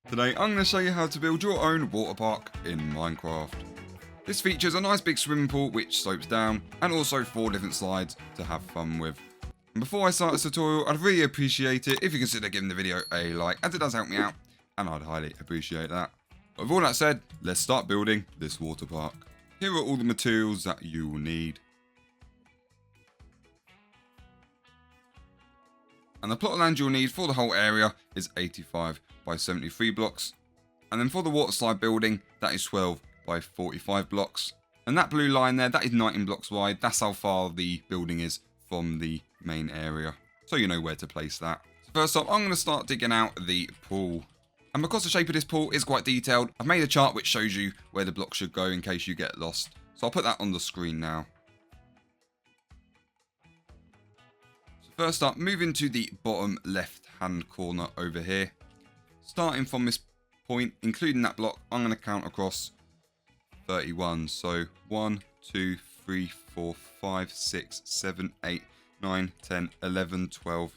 Today I'm going to show you how to build your own water park in Minecraft. This features a nice big swimming pool which slopes down and also 4 different slides to have fun with. And before I start this tutorial, I'd really appreciate it if you consider giving the video a like, as it does help me out and I'd highly appreciate that. But with all that said, let's start building this water park. Here are all the materials that you will need. And the plot of land you'll need for the whole area is 85 by 73 blocks. And then for the water slide building, that is 12 by 45 blocks. And that blue line there, that is 19 blocks wide. That's how far the building is from the main area, so you know where to place that. So first up, I'm going to start digging out the pool. And because the shape of this pool is quite detailed, I've made a chart which shows you where the blocks should go in case you get lost. So I'll put that on the screen now. First up, moving to the bottom left hand corner over here. Starting from this point, including that block, I'm going to count across 31. So 1, 2, 3, 4, 5, 6, 7, 8, 9, 10, 11, 12,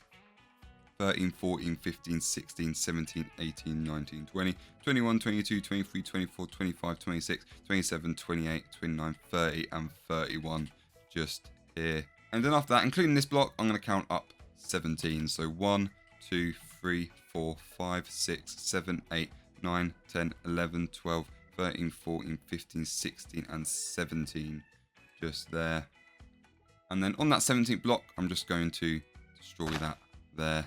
13, 14, 15, 16, 17, 18, 19, 20, 21, 22, 23, 24, 25, 26, 27, 28, 29, 30 and 31 just here. And then after that, including this block, I'm going to count up 17. So 1, 2, 3, 4, 5, 6, 7, 8, 9, 10, 11, 12, 13, 14, 15, 16 and 17 just there. And then on that 17th block, I'm just going to destroy that there.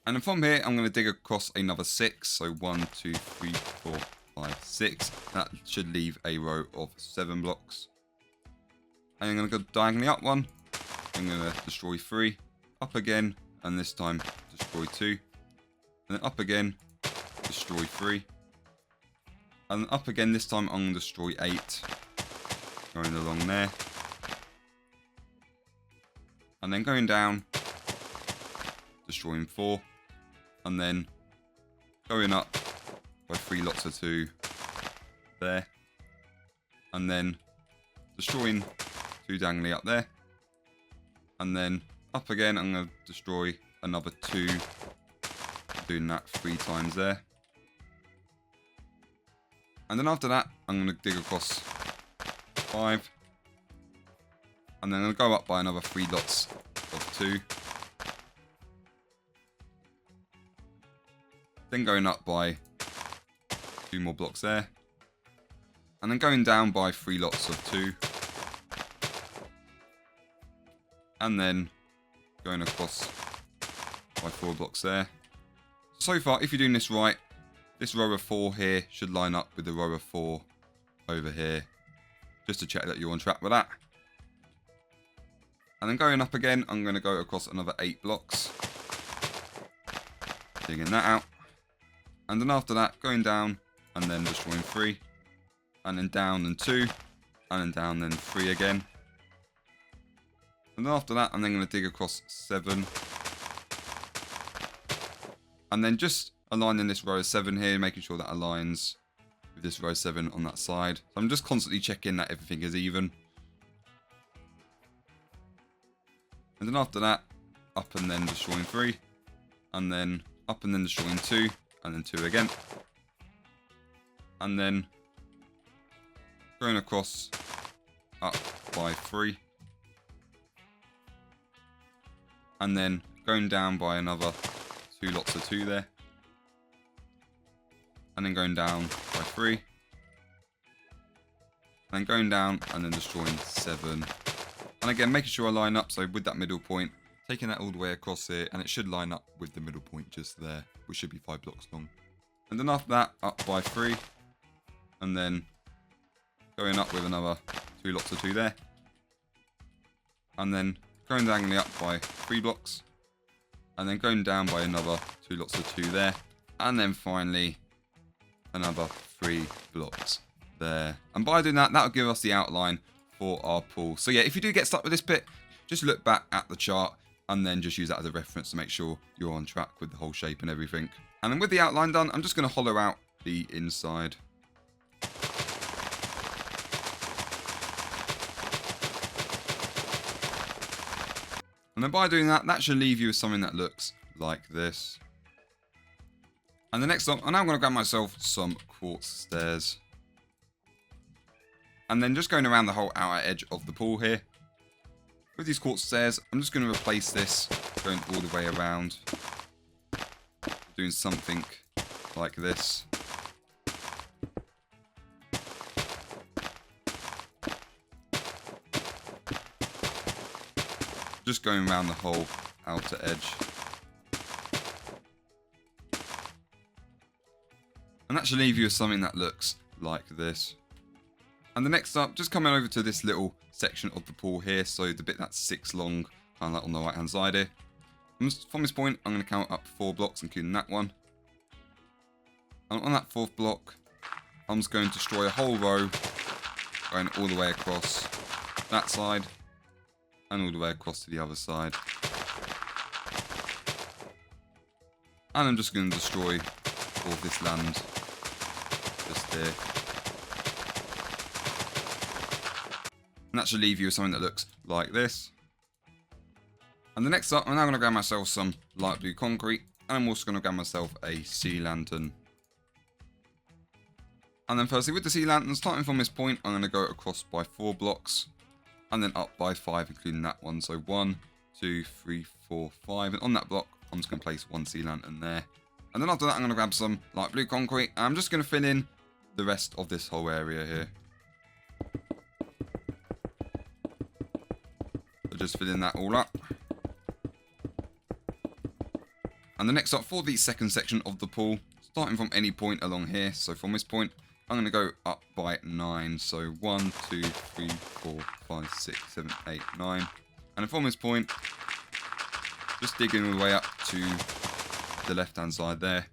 And then from here, I'm going to dig across another 6. So 1, 2, 3, 4, 5, 6. That should leave a row of 7 blocks. And I'm going to go diagonally up 1. I'm going to destroy 3, up again, and this time destroy 2, and then up again, destroy 3, and then up again, this time I'm going to destroy 8, going along there, and then going down, destroying 4, and then going up by 3 lots of 2 there, and then destroying 2 diagonally up there. And then up again, I'm going to destroy another 2, doing that 3 times there. And then after that, I'm going to dig across 5. And then I'm going to go up by another 3 lots of 2. Then going up by 2 more blocks there. And then going down by 3 lots of 2. And then going across by 4 blocks there. So far, if you're doing this right, this row of 4 here should line up with the row of 4 over here. Just to check that you're on track with that. And then going up again, I'm going to go across another 8 blocks. Digging that out. And then after that, going down and then destroying 3. And then down and 2. And then down then 3 again. And then after that, I'm then going to dig across 7. And then just aligning this row of 7 here, making sure that aligns with this row 7 on that side. So I'm just constantly checking that everything is even. And then after that, up and then destroying 3. And then up and then destroying 2. And then 2 again. And then going across up by 3. And then going down by another 2 lots of 2 there. And then going down by 3. And then going down and then destroying 7. And again, making sure I line up, so with that middle point, taking that all the way across here, and it should line up with the middle point just there, which should be 5 blocks long. And then after that, up by 3. And then going up with another 2 lots of 2 there. And then going diagonally up by 3 blocks. And then going down by another 2 lots of 2 there. And then finally, another 3 blocks there. And by doing that, that'll give us the outline for our pool. So yeah, if you do get stuck with this bit, just look back at the chart and then just use that as a reference to make sure you're on track with the whole shape and everything. And then with the outline done, I'm just going to hollow out the inside. And then by doing that, that should leave you with something that looks like this. And the next up, I'm now going to grab myself some quartz stairs. And then just going around the whole outer edge of the pool here. With these quartz stairs, I'm just going to replace this, going all the way around. Doing something like this. Just going around the whole outer edge. And that should leave you with something that looks like this. And the next up, just coming over to this little section of the pool here, so the bit that's 6 long, kind of like on the right hand side here. From this point, I'm going to count up 4 blocks, including that one. And on that 4th block, I'm just going to destroy a whole row, going all the way across that side, and all the way across to the other side. And I'm just going to destroy all of this land, just here. And that should leave you with something that looks like this. And the next up, I'm now going to grab myself some light blue concrete. And I'm also going to grab myself a sea lantern. And then firstly, with the sea lantern, starting from this point, I'm going to go across by 4 blocks. And then up by 5, including that one. So 1, 2, 3, 4, 5. And on that block, I'm just going to place 1 sea lantern there. And then after that, I'm going to grab some light blue concrete. And I'm just going to fill in the rest of this whole area here. So just filling that all up. And the next up, for the second section of the pool, starting from any point along here. So from this point, I'm going to go up by 9. So 1, 2, 3, 4, 5, 6, 7, 8, 9. And from this point, just digging all the way up to the left hand side there.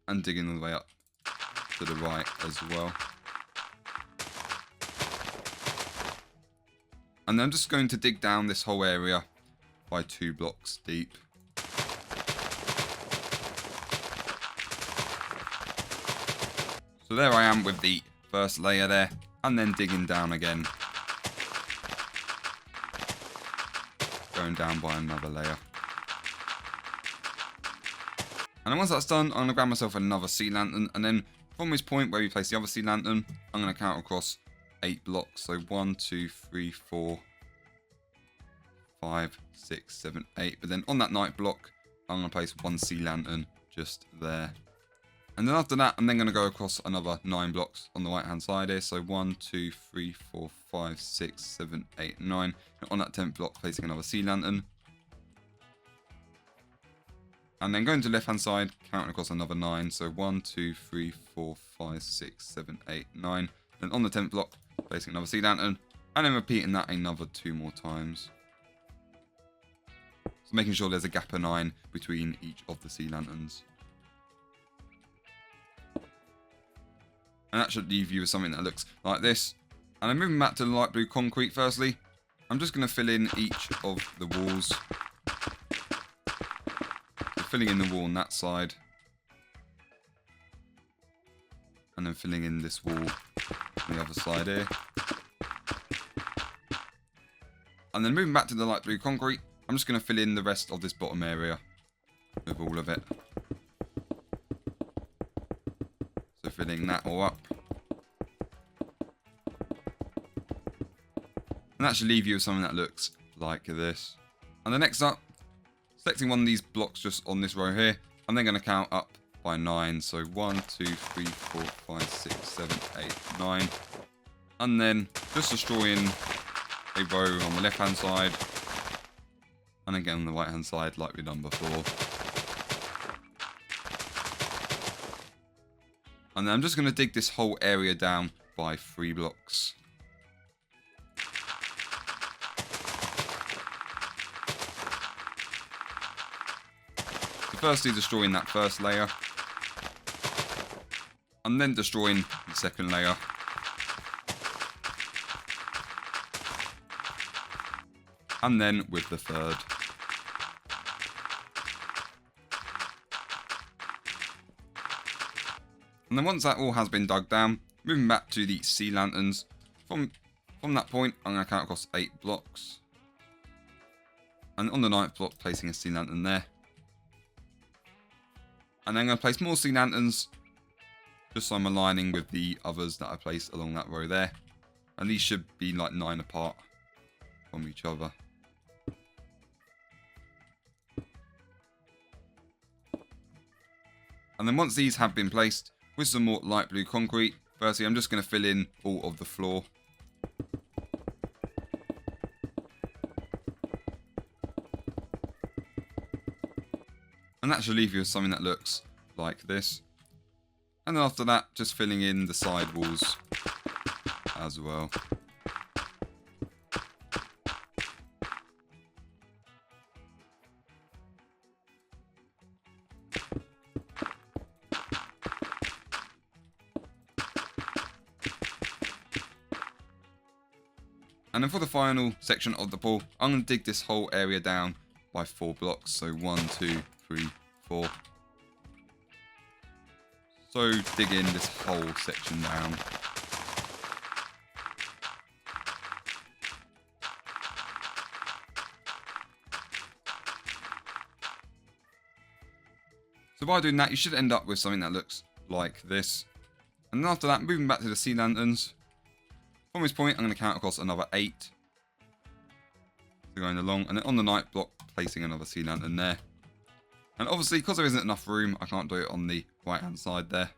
And digging all the way up to the right as well. And then I'm just going to dig down this whole area by 2 blocks deep. So there I am with the first layer there, and then digging down again. Going down by another layer. And then once that's done, I'm going to grab myself another sea lantern, and then from this point where we place the other sea lantern, I'm going to count across 8 blocks. So 1, 2, 3, 4, 5, 6, 7, 8. But then on that 9th block, I'm going to place 1 sea lantern just there. And then after that, I'm then going to go across another 9 blocks on the right hand side here. So 1, 2, 3, 4, 5, 6, 7, 8, 9. And on that 10th block, placing another sea lantern. And then going to the left hand side, counting across another 9. So 1, 2, 3, 4, 5, 6, 7, 8, 9. Then on the 10th block, placing another sea lantern. And then repeating that another 2 more times. So making sure there's a gap of 9 between each of the sea lanterns. And that should leave you with something that looks like this. And I'm moving back to the light blue concrete firstly. I'm just going to fill in each of the walls. So filling in the wall on that side. And then filling in this wall on the other side here. And then moving back to the light blue concrete, I'm just going to fill in the rest of this bottom area with all of it. So filling that all up. And that should leave you with something that looks like this. And the next up, selecting one of these blocks just on this row here, I'm then going to count up by 9. So 1, 2, 3, 4, 5, 6, 7, 8, 9. And then just destroying a row on the left hand side. And again on the right hand side like we've done before. And then I'm just going to dig this whole area down by 3 blocks. So firstly destroying that first layer. And then destroying the second layer. And then with the third. And then once that all has been dug down, moving back to the sea lanterns. From that point, I'm going to count across 8 blocks. And on the 9th block, placing a sea lantern there. And then I'm going to place more sea lanterns, just so I'm aligning with the others that I placed along that row there. And these should be like 9 apart from each other. And then once these have been placed with some more light blue concrete, firstly I'm just going to fill in all of the floor. And that should leave you with something that looks like this. And then after that, just filling in the side walls as well. And then for the final section of the pool, I'm going to dig this whole area down by 4 blocks. So 1, 2, 3, 4. So dig in this whole section down. So by doing that, you should end up with something that looks like this. And then after that, moving back to the sea lanterns. From this point, I'm going to count across another 8. So going along, and then on the night block, placing another sea lantern there. And obviously, because there isn't enough room, I can't do it on the right hand side there.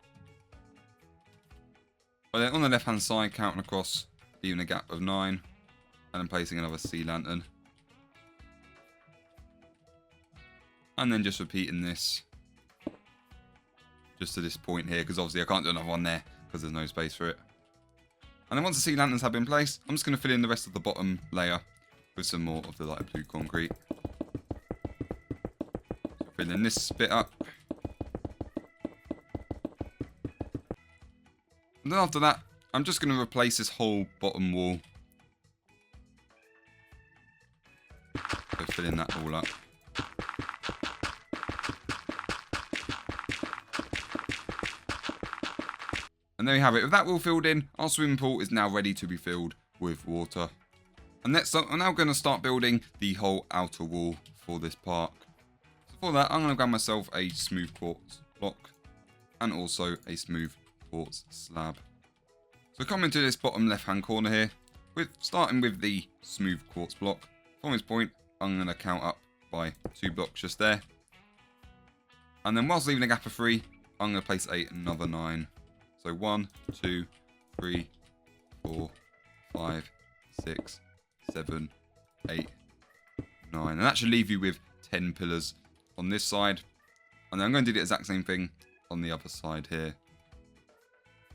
But then on the left hand side, counting across, leaving a gap of 9. And then placing another sea lantern. And then just repeating this. Just to this point here, because obviously I can't do another one there, because there's no space for it. And then once the sea lanterns have been placed, I'm just going to fill in the rest of the bottom layer with some more of the light blue concrete. So filling this bit up. And then after that, I'm just going to replace this whole bottom wall. So filling that all up. And there you have it. With that wall filled in, our swimming pool is now ready to be filled with water. And next up, I'm now going to start building the whole outer wall for this park. So for that, I'm going to grab myself a smooth quartz block and also a smooth quartz slab. So coming to this bottom left hand corner here, starting with the smooth quartz block. From this point, I'm going to count up by 2 blocks just there. And then whilst leaving a gap of 3, I'm going to place another 9. So 1, 2, 3, 4, 5, 6, 7, 8, 9. And that should leave you with 10 pillars on this side. And then I'm going to do the exact same thing on the other side here.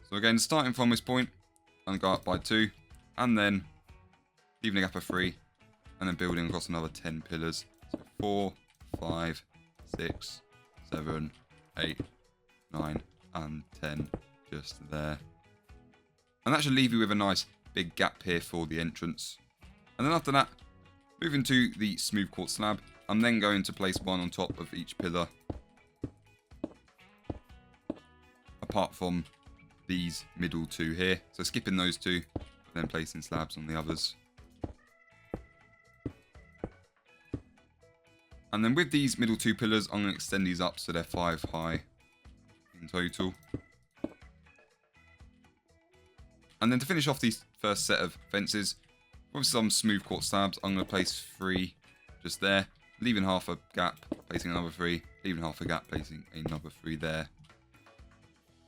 So again, starting from this point, I'm going to go up by 2. And then leaving a gap of 3. And then building across another 10 pillars. So 4, 5, 6, 7, 8, 9, and 10. Just there. And that should leave you with a nice big gap here for the entrance. And then after that, moving to the smooth quartz slab, I'm then going to place one on top of each pillar. Apart from these middle 2 here. So skipping those 2, then placing slabs on the others. And then with these middle 2 pillars, I'm going to extend these up so they're 5 high in total. And then to finish off these first set of fences, with some smooth quartz slabs, I'm going to place 3 just there, leaving half a gap, placing another 3, leaving half a gap, placing another 3 there.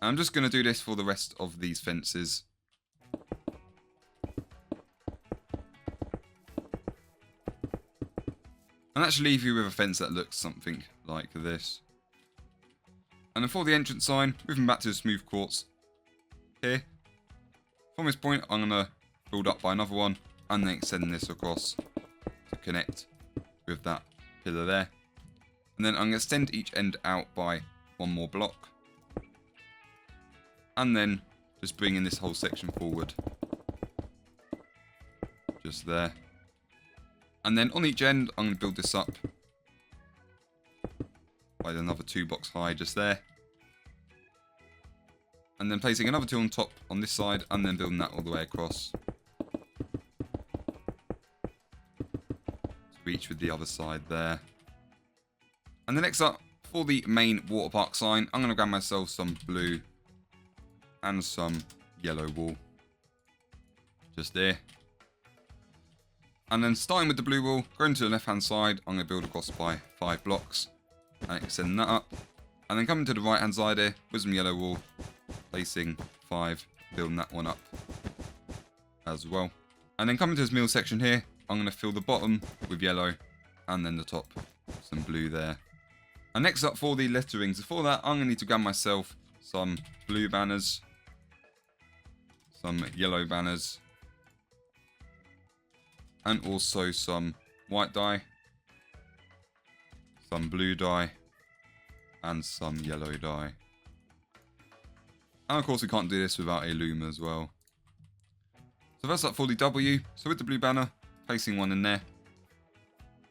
And I'm just going to do this for the rest of these fences. And that should leave you with a fence that looks something like this. And then for the entrance sign, moving back to the smooth quartz here. From this point, I'm going to build up by another one and then extend this across to connect with that pillar there. And then I'm going to extend each end out by 1 more block. And then just bringing this whole section forward. Just there. And then on each end, I'm going to build this up by another 2 blocks high just there. And then placing another 2 on top on this side, and then building that all the way across. To reach with the other side there. And then next up, for the main water park sign, I'm going to grab myself some blue and some yellow wool. Just there. And then starting with the blue wool, going to the left hand side, I'm going to build across by 5 blocks. And extend that up. And then coming to the right hand side here, with some yellow wool, placing 5, building that one up as well. And then coming to this middle section here, I'm going to fill the bottom with yellow, and then the top some blue there. And next up for the letterings, before that I'm going to need to grab myself some blue banners, some yellow banners, and also some white dye, some blue dye, and some yellow dye. And of course we can't do this without a loomer as well. So first up for the W, so with the blue banner, placing one in there.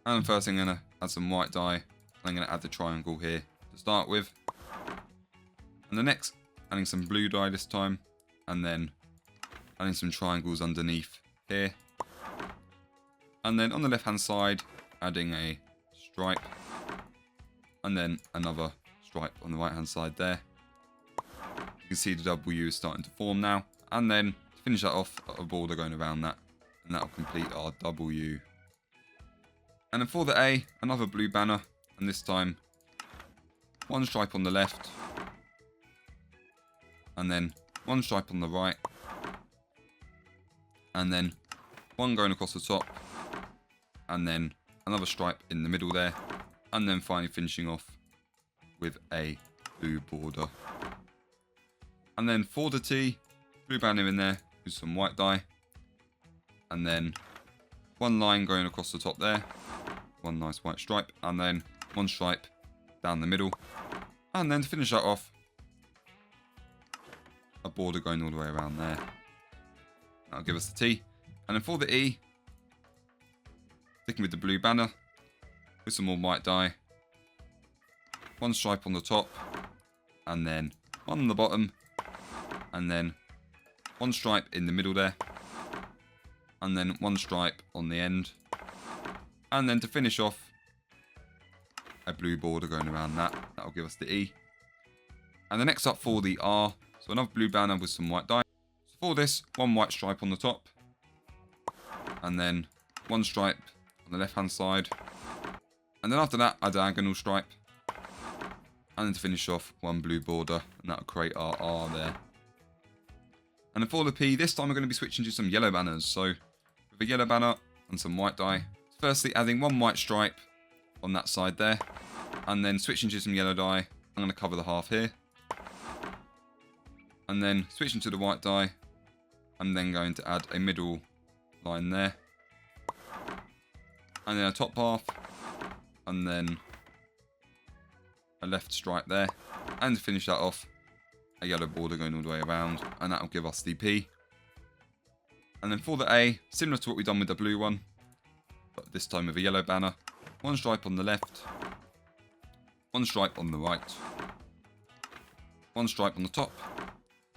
And first I'm going to add some white dye. I'm going to add the triangle here to start with. And the next, adding some blue dye this time. And then adding some triangles underneath here. And then on the left hand side, adding a stripe. And then another stripe on the right hand side there. You can see the W is starting to form now. And then to finish that off, a border going around that. And that will complete our W. And then for the A, another blue banner. And this time, one stripe on the left. And then one stripe on the right. And then one going across the top. And then another stripe in the middle there. And then finally finishing off with a blue border. And then for the T, blue banner in there with some white dye. And then one line going across the top there. One nice white stripe. And then one stripe down the middle. And then to finish that off, a border going all the way around there. That'll give us the T. And then for the E, sticking with the blue banner, with some more white dye. One stripe on the top. And then one on the bottom. And then one stripe in the middle there. And then one stripe on the end. And then to finish off, a blue border going around that. That'll give us the E. And the next up for the R, so another blue banner with some white dye. So for this, one white stripe on the top. And then one stripe on the left hand side. And then after that, a diagonal stripe. And then to finish off, one blue border. And that'll create our R there. And then for the P, this time we're going to be switching to some yellow banners. So with a yellow banner and some white dye. Firstly, adding one white stripe on that side there. And then switching to some yellow dye. I'm going to cover the half here. And then switching to the white dye. I'm then going to add a middle line there. And then a top half. And then a left stripe there. And to finish that off, a yellow border going all the way around. And that will give us the P. And then for the A, similar to what we've done with the blue one. But this time with a yellow banner. One stripe on the left. One stripe on the right. One stripe on the top.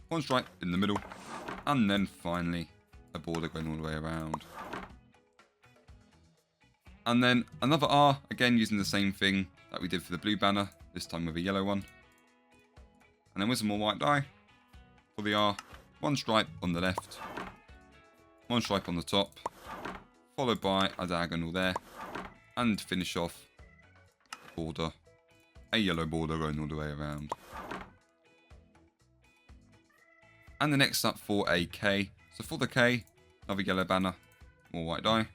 One stripe in the middle. And then finally, a border going all the way around. And then another R, again using the same thing that we did for the blue banner. This time with a yellow one. And then with some more white dye. For the R, one stripe on the left. One stripe on the top. Followed by a diagonal there. And to finish off, border. A yellow border going all the way around. And the next up for a K. So for the K, another yellow banner. More white dye.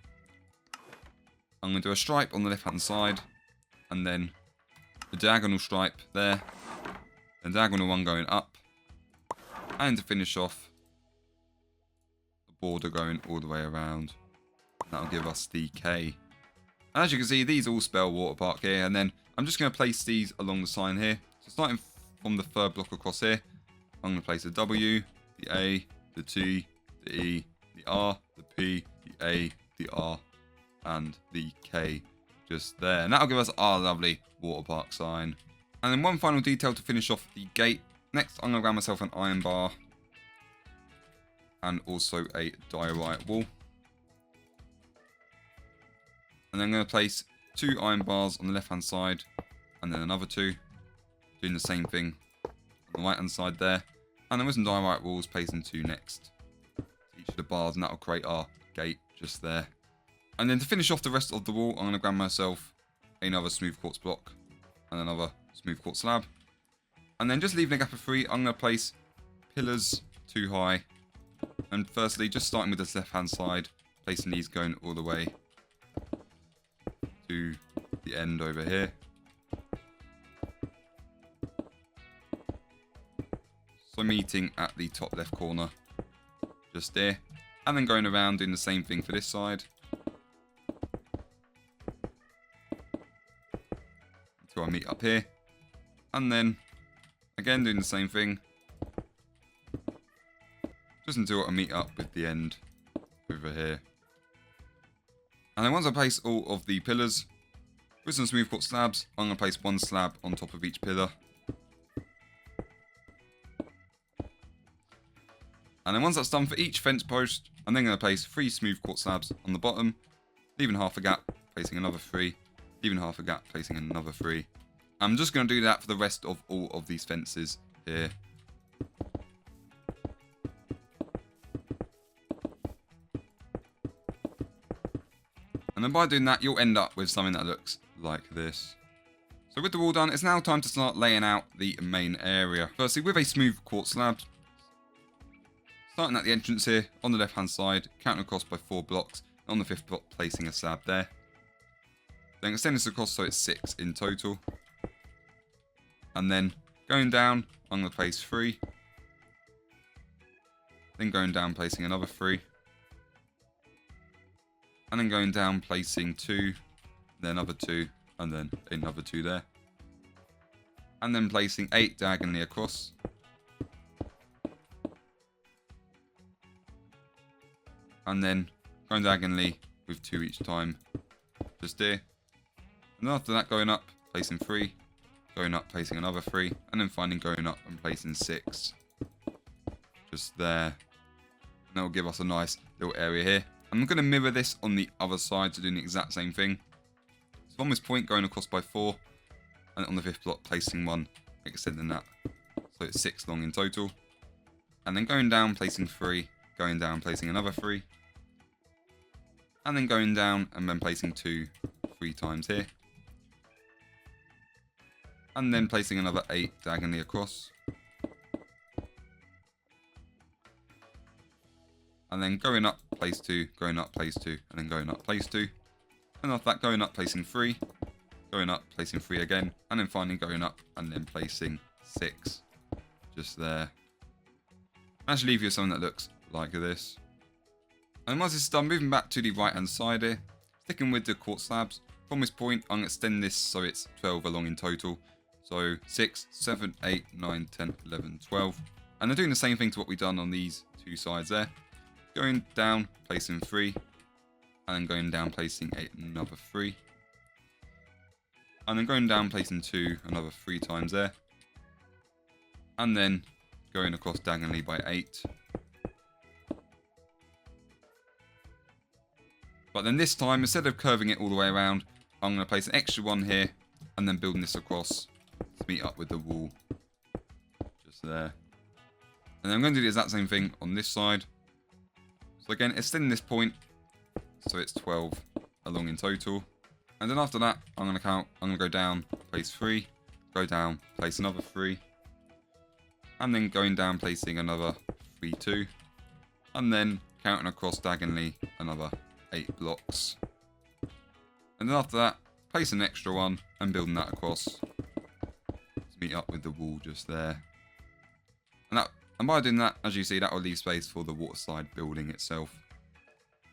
I'm going to do a stripe on the left hand side. And then a diagonal stripe there. A diagonal one going up. And to finish off, a border going all the way around. That'll give us the K. And as you can see, these all spell Waterpark here. And then I'm just going to place these along the sign here. So starting from the third block across here, I'm going to place a W, the A, the T, the E, the R, the P, the A, the R, and the K just there. And that'll give us our lovely Waterpark sign. And then one final detail to finish off the gate. Next, I'm going to grab myself an iron bar. And also a diorite wall. And then I'm going to place 2 iron bars on the left hand side. and then another 2. Doing the same thing on the right hand side there. And then with some diorite walls, placing 2 next to each of the bars, and that will create our gate just there. And then to finish off the rest of the wall, I'm going to grab myself another smooth quartz block and another smooth quartz slab. And then just leaving a gap of 3, I'm going to place pillars 2 high. And firstly, just starting with this left hand side, placing these going all the way to the end over here. So meeting at the top left corner, just there. And then going around doing the same thing for this side. Until I meet up here. And then, again doing the same thing. Just until I meet up with the end over here. And then once I place all of the pillars, with some smooth quartz slabs, I'm going to place 1 slab on top of each pillar. And then once that's done for each fence post, I'm then going to place 3 smooth quartz slabs on the bottom, leaving half a gap, placing another 3, leaving half a gap, placing another 3. I'm just going to do that for the rest of all of these fences here. And then by doing that, you'll end up with something that looks like this. So with the wall done, it's now time to start laying out the main area. Firstly, with a smooth quartz slab, starting at the entrance here, on the left hand side, counting across by 4 blocks, and on the 5th block placing a slab there. Then extend this across so it's 6 in total. And then going down, I'm going to place 3. Then going down, placing another 3. And then going down, placing 2, then another 2, and then another 2 there. And then placing 8 diagonally across. And then going diagonally with 2 each time, just here. And after that, going up, placing 3, going up, placing another 3, and then finally going up and placing 6, just there. And that will give us a nice little area here. I'm going to mirror this on the other side to do the exact same thing. So from this point, going across by 4, and on the 5th block, placing 1, extending that, so it's 6 long in total. And then going down, placing 3, going down, placing another 3. And then going down and then placing 2 3 times here. And then placing another 8 diagonally across. And then going up, place 2, going up, place 2, and then going up, place 2. And after that, going up, placing 3, going up, placing 3 again, and then finally going up and then placing 6. Just there. Actually leave you something that looks like this. And once it's done, moving back to the right hand side here, sticking with the quartz slabs. From this point, I'm going to extend this so it's 12 along in total. So 6, 7, 8, 9, 10, 11, 12. And they're doing the same thing to what we've done on these 2 sides there. Going down, placing 3. And then going down, placing another 3. And then going down, placing 2, another 3 times there. And then going across diagonally by 8. But then this time, instead of curving it all the way around, I'm going to place an extra 1 here, and then building this across to meet up with the wall. Just there. And then I'm going to do the exact same thing on this side. So again, extending this point, so it's 12 along in total. And then after that, I'm going to count, I'm going to go down, place 3, go down, place another 3. And then going down, placing another 3, 2. And then counting across diagonally another 8 blocks. And then after that, place an extra 1 and building that across to meet up with the wall just there. And by doing that, as you see, that will leave space for the waterslide building itself.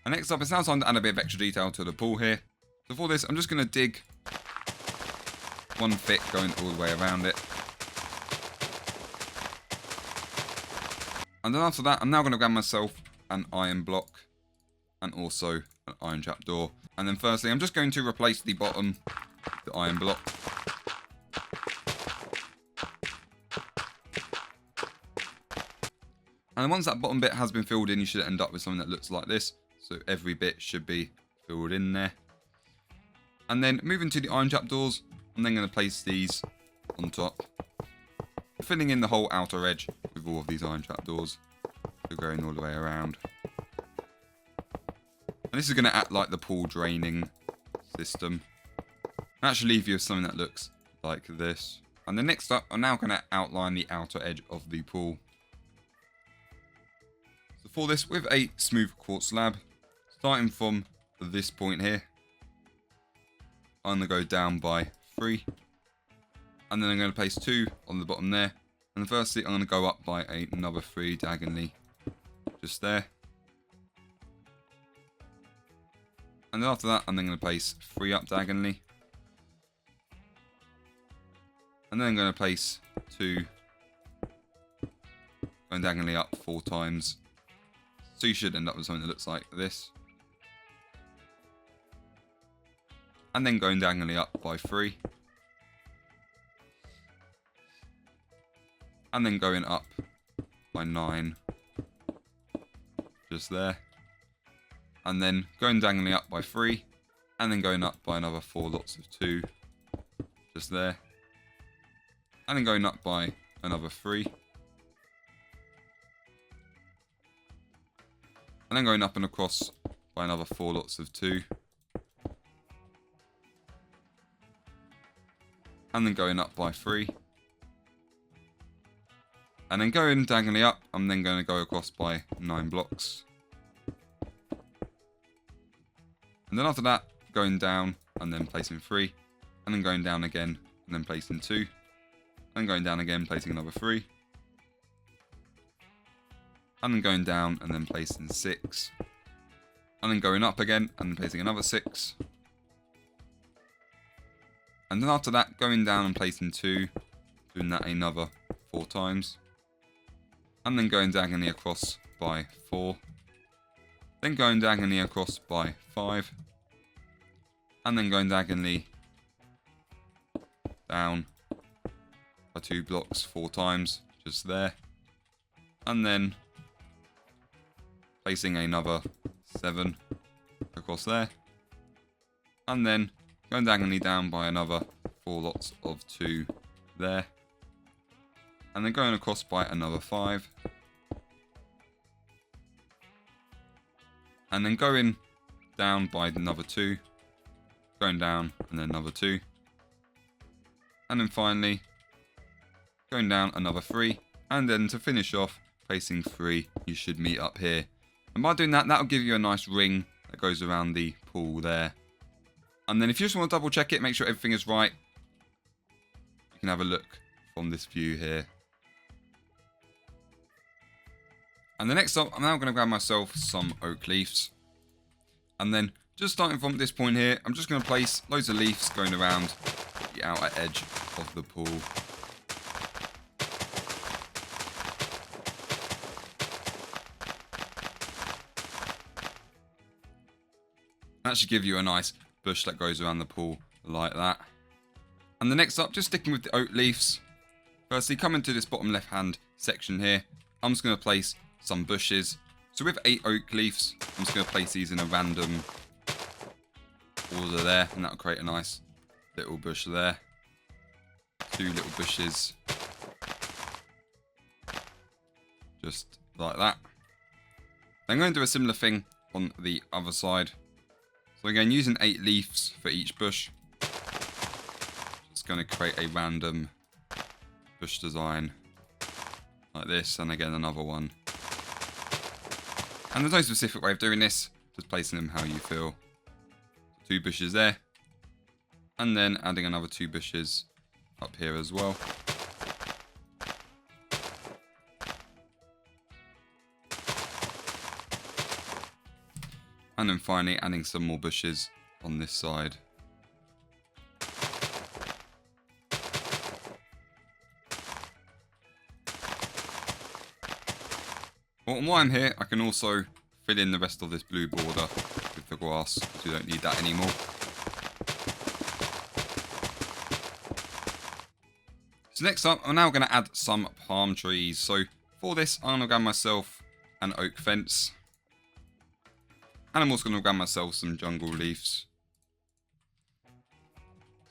And next up, it's now time to add a bit of extra detail to the pool here. So for this, I'm just going to dig 1 thick going all the way around it. And then after that, I'm now going to grab myself an iron block and also an iron trapdoor. And then firstly, I'm just going to replace the bottom with the iron block. And once that bottom bit has been filled in, you should end up with something that looks like this. So every bit should be filled in there. And then moving to the iron trapdoors, I'm then going to place these on top, filling in the whole outer edge with all of these iron trapdoors. So going all the way around. And this is going to act like the pool draining system. And actually leave you with something that looks like this. And then next up, I'm now going to outline the outer edge of the pool. So for this, with a smooth quartz slab, starting from this point here, I'm going to go down by 3. And then I'm going to place 2 on the bottom there. And firstly, I'm going to go up by another 3 diagonally, just there. And then after that, I'm then going to place 3 up diagonally. And then I'm going to place 2 going diagonally up 4 times. So you should end up with something that looks like this. And then going diagonally up by 3. And then going up by 9. Just there. And then going diagonally up by 3. And then going up by another 4 lots of 2. Just there. And then going up by another 3. And then going up and across by another 4 lots of 2. And then going up by 3. And then going diagonally up, I'm then going to go across by 9 blocks. And then after that, going down and then placing 3. And then going down again and then placing 2. And going down again, placing another 3. And then going down and then placing 6. And then going up again and then placing another 6. And then after that, going down and placing 2. Doing that another 4 times. And then going diagonally across by 4. Then going diagonally across by 5. And then going diagonally down by 2 blocks 4 times, just there. And then placing another 7 across there. And then going diagonally down by another 4 lots of 2 there. And then going across by another 5. And then going down by another 2. Going down and then another 2. And then finally going down another 3. And then to finish off, placing 3, you should meet up here. And by doing that, that'll give you a nice ring that goes around the pool there. And then if you just want to double check it, make sure everything is right, you can have a look from this view here. And the next up, I'm now going to grab myself some oak leaves. And then just starting from this point here, I'm just going to place loads of leaves going around the outer edge of the pool. That should give you a nice bush that goes around the pool like that. And the next up, just sticking with the oak leaves. Firstly, coming to this bottom left hand section here, I'm just going to place some bushes. So with 8 oak leaves, I'm just going to place these in a random order there, and that'll create a nice little bush there. 2 little bushes. Just like that. I'm going to do a similar thing on the other side. So again, using 8 leaves for each bush. Just going to create a random bush design like this, and again another one. And there's no specific way of doing this, just placing them how you feel. 2 bushes there, and then adding another 2 bushes up here as well. And then finally adding some more bushes on this side. Well, while I'm here, I can also fill in the rest of this blue border with the grass, because we don't need that anymore. So next up, I'm now going to add some palm trees. So for this, I'm going to grab myself an oak fence. And I'm also going to grab myself some jungle leaves.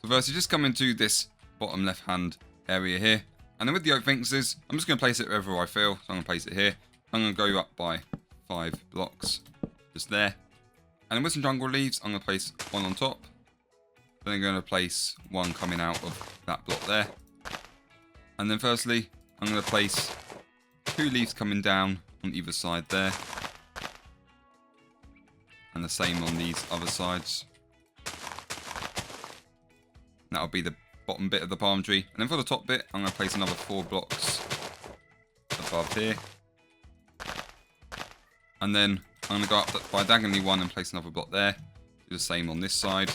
So first you just come into this bottom left hand area here. And then with the oak fences, I'm just going to place it wherever I feel. So I'm going to place it here. I'm going to go up by 5 blocks. Just there. And then with some jungle leaves, I'm going to place one on top. Then I'm going to place one coming out of that block there. And then firstly, I'm going to place 2 leaves coming down on either side there. And the same on these other sides. That'll be the bottom bit of the palm tree. And then for the top bit, I'm going to place another 4 blocks above here. And then I'm going to go up by diagonally 1 and place another block there. Do the same on this side.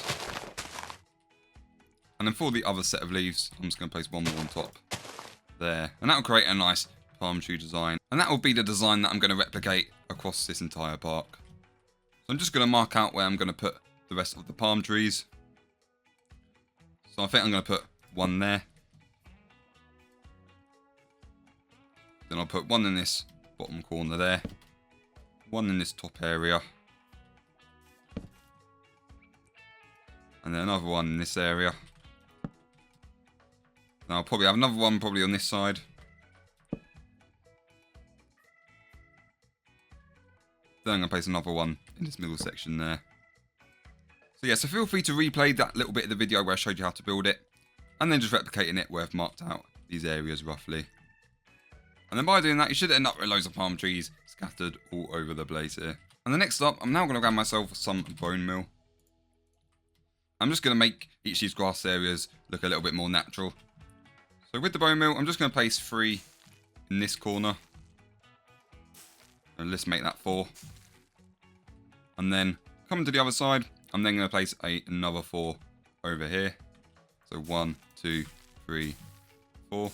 And then for the other set of leaves, I'm just going to place one more on top there. And that will create a nice palm tree design. And that will be the design that I'm going to replicate across this entire park. So I'm just going to mark out where I'm going to put the rest of the palm trees. So I think I'm going to put one there. Then I'll put one in this bottom corner there. One in this top area. And then another one in this area. Now I'll probably have another one probably on this side. Then I'm going to place another one in this middle section there. So yeah, so feel free to replay that little bit of the video where I showed you how to build it. And then just replicating it where I've marked out these areas roughly. And then by doing that, you should end up with loads of palm trees scattered all over the place here. And the next up, I'm now going to grab myself some bone meal. I'm just going to make each of these grass areas look a little bit more natural. So with the bone meal, I'm just going to place 3 in this corner. And let's make that 4. And then coming to the other side, I'm then going to place another 4 over here. So 1, 2, 3, 4. And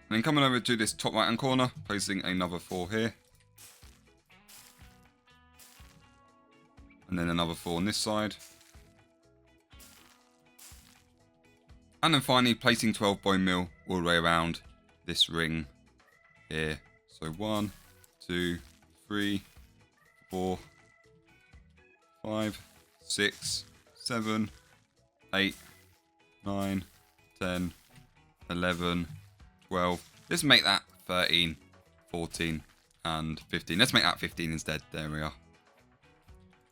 then coming over to this top right hand corner, placing another 4 here. And then another 4 on this side. And then finally placing 12 bone meal all the way around this ring here. So 1, 2, 3, 4, 5, 6, 7, 8, 9, 10, 11, 12. Let's make that 13, 14, and 15. Let's make that 15 instead. There we are.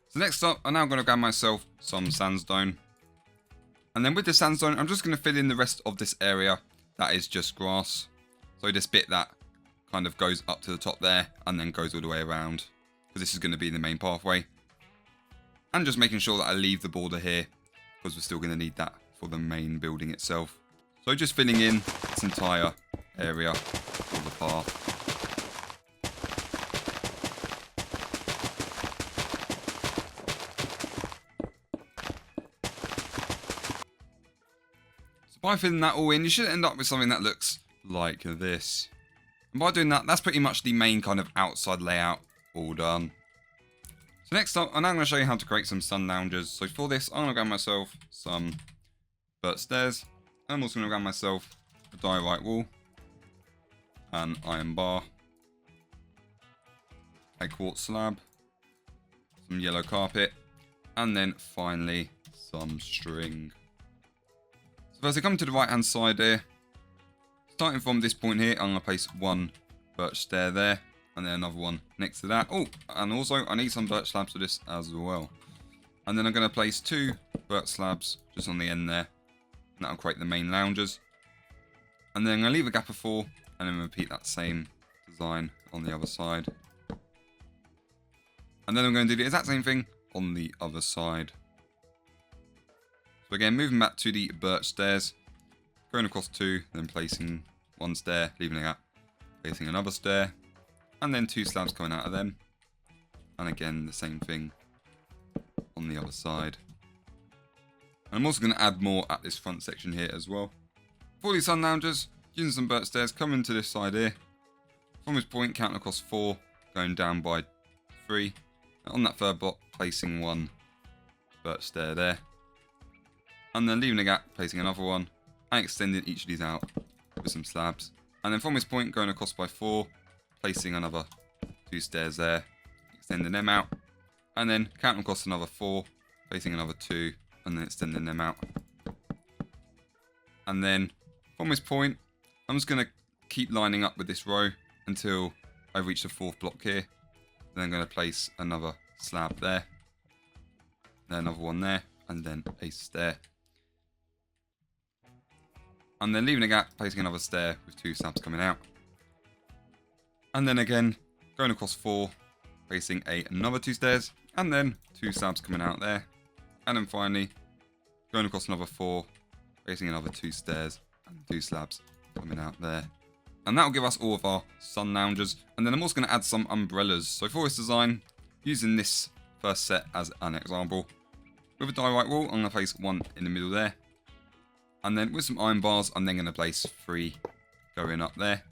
So next up, I'm now going to grab myself some sandstone. And then with the sandstone, I'm just going to fill in the rest of this area that is just grass. So this bit that kind of goes up to the top there and then goes all the way around. Because this is going to be the main pathway. And just making sure that I leave the border here, because we're still going to need that for the main building itself. So just filling in this entire area for the path. So by filling that all in, you should end up with something that looks like this. And by doing that, that's pretty much the main kind of outside layout all done. So next up, I'm now going to show you how to create some sun loungers. So for this, I'm going to grab myself some birch stairs. And I'm also going to grab myself a diorite wall, an iron bar, a quartz slab, some yellow carpet, and then finally some string. So first I come to the right hand side here. Starting from this point here, I'm going to place one birch stair there. And then another one next to that. Oh, and also I need some birch slabs for this as well. And then I'm going to place 2 birch slabs just on the end there. And that'll create the main loungers. And then I'm going to leave a gap of 4. And then repeat that same design on the other side. And then I'm going to do the exact same thing on the other side. So again, moving back to the birch stairs. Going across 2, then placing 1 stair, leaving a gap. Placing another stair. And then 2 slabs coming out of them. And again, the same thing on the other side. And I'm also going to add more at this front section here as well. For these sun loungers, using some birch stairs, coming to this side here. From this point, counting across 4, going down by 3. And on that third block, placing 1 birch stair there. And then leaving a gap, placing another one. And extending each of these out with some slabs. And then from this point, going across by 4. Placing another 2 stairs there, extending them out, and then counting across another 4, placing another 2, and then extending them out. And then from this point, I'm just going to keep lining up with this row until I reach the 4th block here. Then I'm going to place another slab there, then another one there, and then a stair. And then leaving a gap, placing another stair with 2 slabs coming out. And then again, going across 4, placing another 2 stairs, and then 2 slabs coming out there. And then finally, going across another 4, placing another 2 stairs and 2 slabs coming out there. And that will give us all of our sun loungers. And then I'm also going to add some umbrellas. So for this design, using this first set as an example, with a diorite wall, I'm going to place 1 in the middle there. And then with some iron bars, I'm then going to place 3 going up there.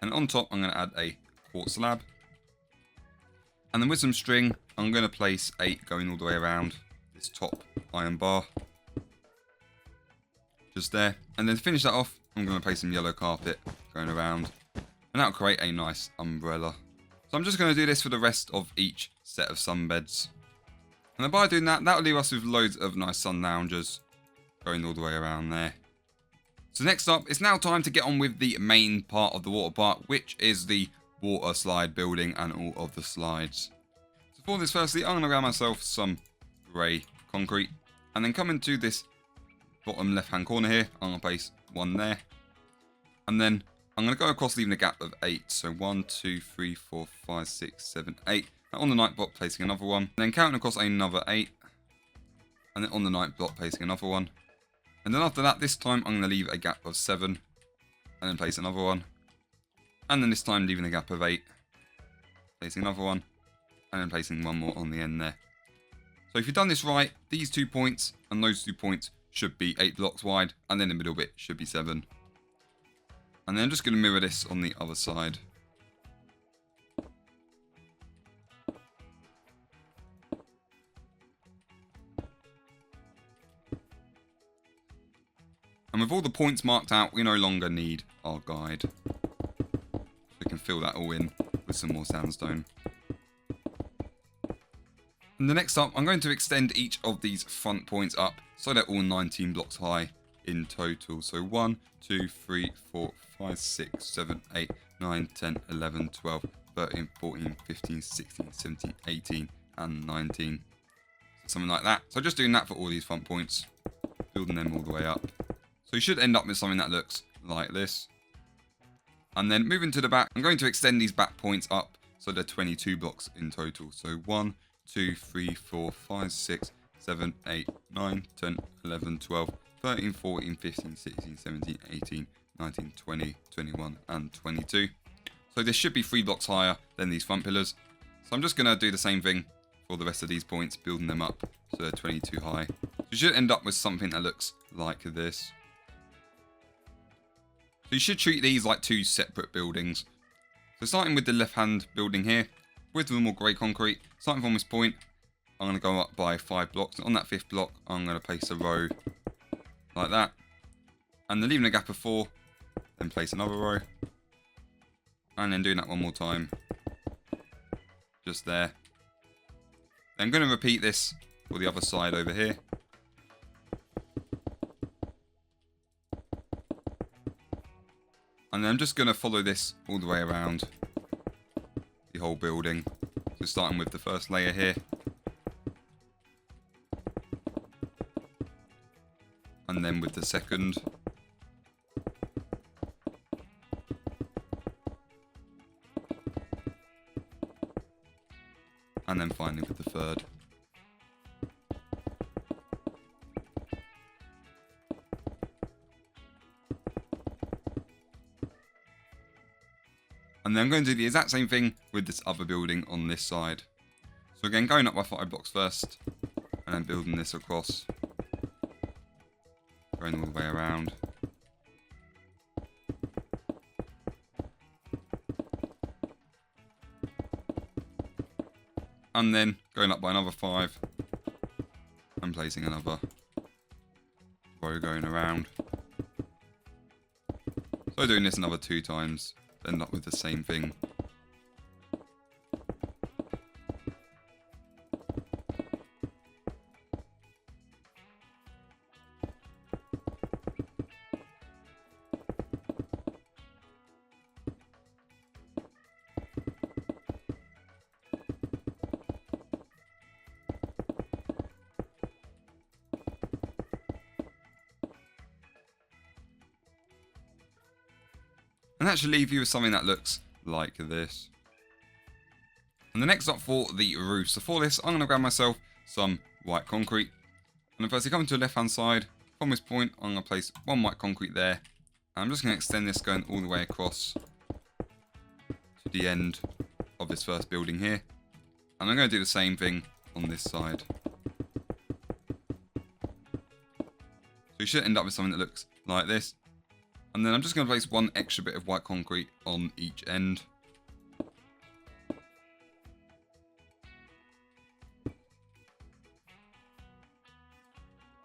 And on top, I'm going to add a quartz slab. And then with some string, I'm going to place 8 going all the way around this top iron bar. Just there. And then to finish that off, I'm going to place some yellow carpet going around. And that'll create a nice umbrella. So I'm just going to do this for the rest of each set of sunbeds. And then by doing that, that'll leave us with loads of nice sun loungers going all the way around there. So next up, it's now time to get on with the main part of the water park, which is the water slide building and all of the slides. So for this, firstly, I'm going to grab myself some grey concrete, and then come into this bottom left hand corner here, I'm going to place 1 there, and then I'm going to go across leaving a gap of 8, so 1, 2, 3, 4, 5, 6, 7, 8, and on the 9th block placing another 1, and then counting across another 8, and then on the 9th block placing another 1, and then after that, this time I'm going to leave a gap of 7, and then place another 1, and then this time leaving a gap of 8, placing another 1, and then placing 1 more on the end there. So if you've done this right, these 2 points and those 2 points should be 8 blocks wide, and then the middle bit should be 7. And then I'm just going to mirror this on the other side. And with all the points marked out, we no longer need our guide. We can fill that all in with some more sandstone. And the next up, I'm going to extend each of these front points up so they're all 19 blocks high in total. So 1, 2, 3, 4, 5, 6, 7, 8, 9, 10, 11, 12, 13, 14, 15, 16, 17, 18, and 19. Something like that. So just doing that for all these front points, building them all the way up. So you should end up with something that looks like this. And then moving to the back, I'm going to extend these back points up so they're 22 blocks in total. So 1, 2, 3, 4, 5, 6, 7, 8, 9, 10, 11, 12, 13, 14, 15, 16, 17, 18, 19, 20, 21, and 22. So this should be 3 blocks higher than these front pillars. So I'm just going to do the same thing for the rest of these points, building them up so they're 22 high. So you should end up with something that looks like this. So you should treat these like 2 separate buildings. So starting with the left hand building here, with the more grey concrete, starting from this point, I'm going to go up by 5 blocks. On that 5th block, I'm going to place a row like that. And then leaving a gap of 4, then place another row. And then doing that one more time. Just there. Then I'm going to repeat this for the other side over here. And then I'm just going to follow this all the way around the whole building. So starting with the first layer here. And then with the second. And then finally with the third. And then I'm going to do the exact same thing with this other building on this side. So again, going up by 5 blocks first, and then building this across. Going all the way around. And then going up by another 5, and placing another row going around. So doing this another 2 times. End up with the same thing. And that should leave you with something that looks like this. And the next up for the roof. So for this, I'm going to grab myself some white concrete. And then firstly come to the left hand side. From this point, I'm going to place one white concrete there. And I'm just going to extend this going all the way across to the end of this first building here. And I'm going to do the same thing on this side. So you should end up with something that looks like this. And then I'm just going to place one extra bit of white concrete on each end.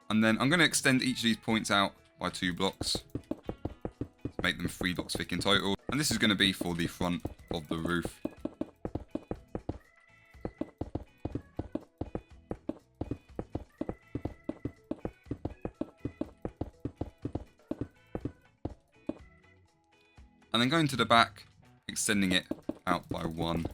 And then I'm going to extend each of these points out by 2 blocks to make them 3 blocks thick in total. And this is going to be for the front of the roof. And then going to the back, extending it out by 1.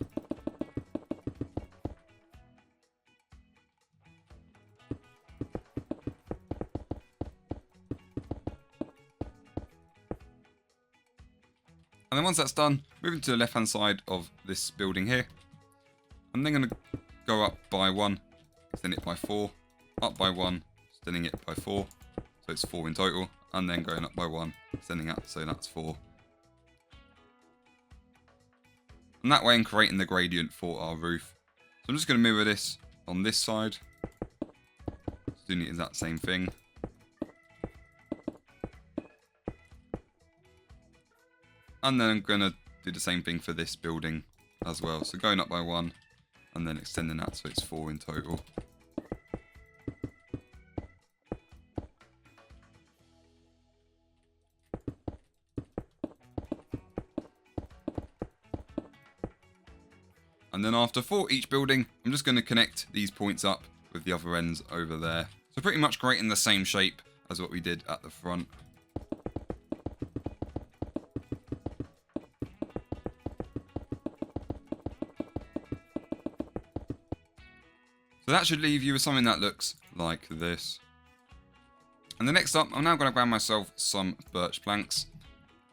And then once that's done, moving to the left hand side of this building here. I'm then going to go up by 1, extend it by 4, up by 1, extending it by 4, so it's 4 in total, and then going up by 1, extending out, so that's 4. And that way I'm creating the gradient for our roof. So I'm just going to mirror this on this side, doing the exact same thing. And then I'm going to do the same thing for this building as well. So going up by 1 and then extending that so it's 4 in total. And then after for each building, I'm just going to connect these points up with the other ends over there. So pretty much creating the same shape as what we did at the front. So that should leave you with something that looks like this. And the next up, I'm now going to grab myself some birch planks.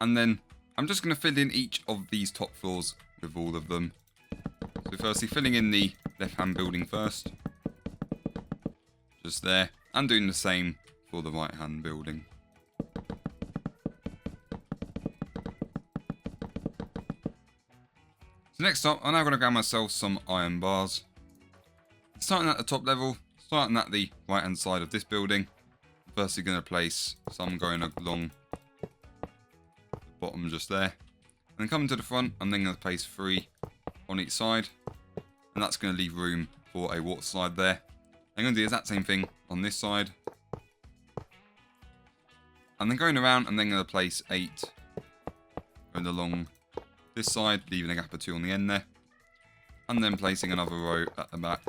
And then I'm just going to fill in each of these top floors with all of them. So firstly, filling in the left-hand building first. Just there. And doing the same for the right-hand building. So next up, I'm now going to grab myself some iron bars. Starting at the top level, starting at the right hand side of this building. Firstly going to place some going along the bottom just there. And then coming to the front, I'm then going to place 3 on each side. And that's going to leave room for a water slide there. I'm going to do the exact same thing on this side. And then going around, I'm then going to place 8 going along this side, leaving a gap or 2 on the end there. And then placing another row at the back.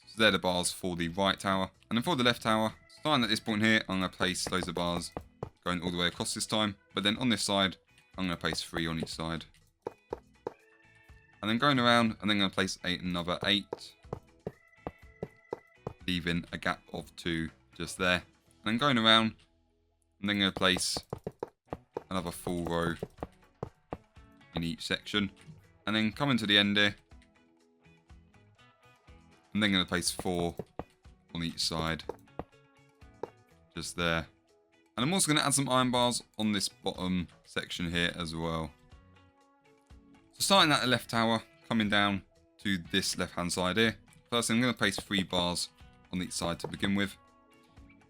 So they're the bars for the right tower. And then for the left tower, starting at this point here, I'm going to place loads of bars going all the way across this time. But then on this side, I'm going to place 3 on each side. And then going around, and then going to place another 8. Leaving a gap of 2 just there. And then going around, and then going to place another full row in each section. And then coming to the end here. I'm then going to place 4 on each side. Just there. And I'm also going to add some iron bars on this bottom section here as well. So starting at the left tower, coming down to this left hand side here. First I'm going to place 3 bars on each side to begin with.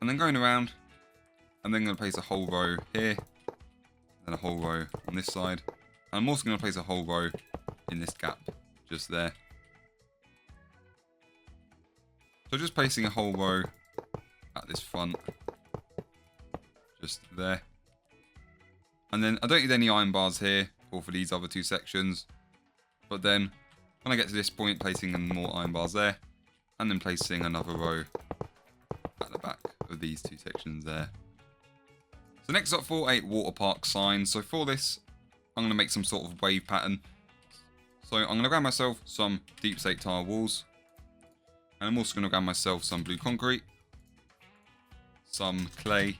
And then going around, I'm then going to place a whole row here. And a whole row on this side. And I'm also going to place a whole row in this gap just there. So just placing a whole row at this front. Just there. And then I don't need any iron bars here or for these other 2 sections. But then when I get to this point, placing more iron bars there. And then placing another row at the back of these 2 sections there. So next up for a Waterpark sign. So for this, I'm going to make some sort of wave pattern. So I'm going to grab myself some deep slate tile walls. And I'm also going to grab myself some blue concrete, some clay,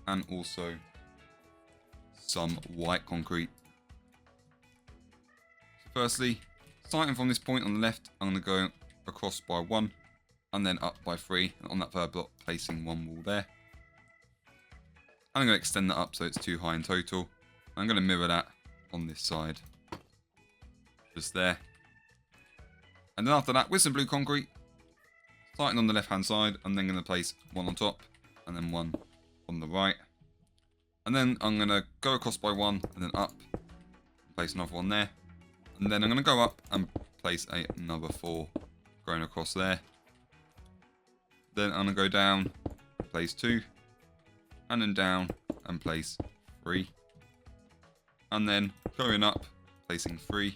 and also some white concrete. So firstly, starting from this point on the left, I'm going to go across by 1 and then up by 3. And on that third block, placing 1 wall there. And I'm going to extend that up so it's 2 high in total. I'm going to mirror that on this side. Just there. And then after that, with some blue concrete, starting on the left hand side, I'm then going to place 1 on top and then 1 on the right. And then I'm going to go across by 1 and then up, place another 1 there. And then I'm going to go up and place another 4 going across there. Then I'm going to go down, place 2, and then down and place 3. And then going up, placing 3.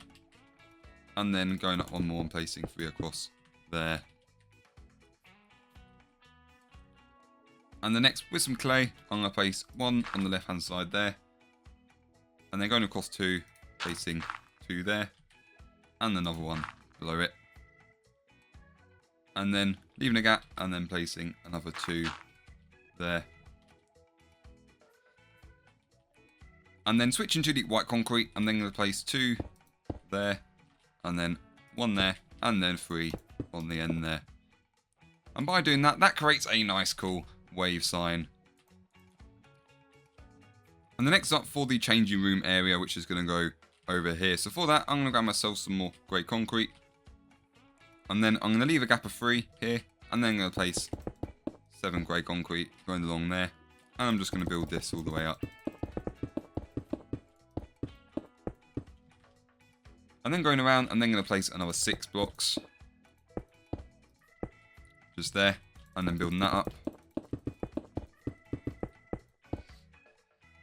And then going up 1 more and placing 3 across there. And the next, with some clay, I'm going to place 1 on the left hand side there. And then going across 2, placing 2 there. And another 1 below it. And then leaving a gap and then placing another 2 there. And then switching to the white concrete, I'm then going to place 2 there, and then 1 there, and then 3 on the end there. And by doing that, that creates a nice cool wave sign. And the next up for the changing room area, which is going to go over here. So for that, I'm going to grab myself some more grey concrete. And then I'm going to leave a gap of 3 here, and then I'm going to place 7 grey concrete going along there. And I'm just going to build this all the way up. And then going around, I'm then going to place another 6 blocks. Just there. And then building that up.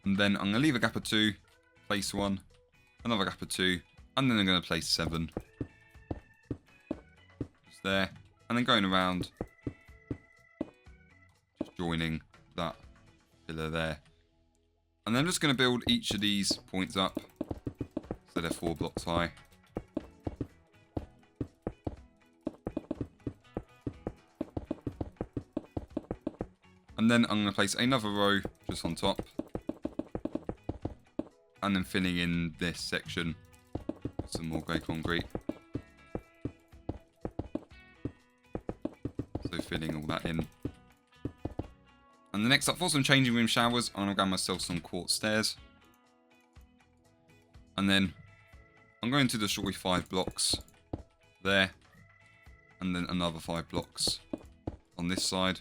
And then I'm going to leave a gap of 2. Place 1. Another gap of 2. And then I'm going to place 7. Just there. And then going around. Just joining that pillar there. And then I'm just going to build each of these points up. So they're 4 blocks high. And then I'm going to place another row just on top. And then filling in this section with some more grey concrete. So filling all that in. And the next up for some changing room showers, I'm going to grab myself some quartz stairs. And then I'm going to destroy 5 blocks there. And then another 5 blocks on this side.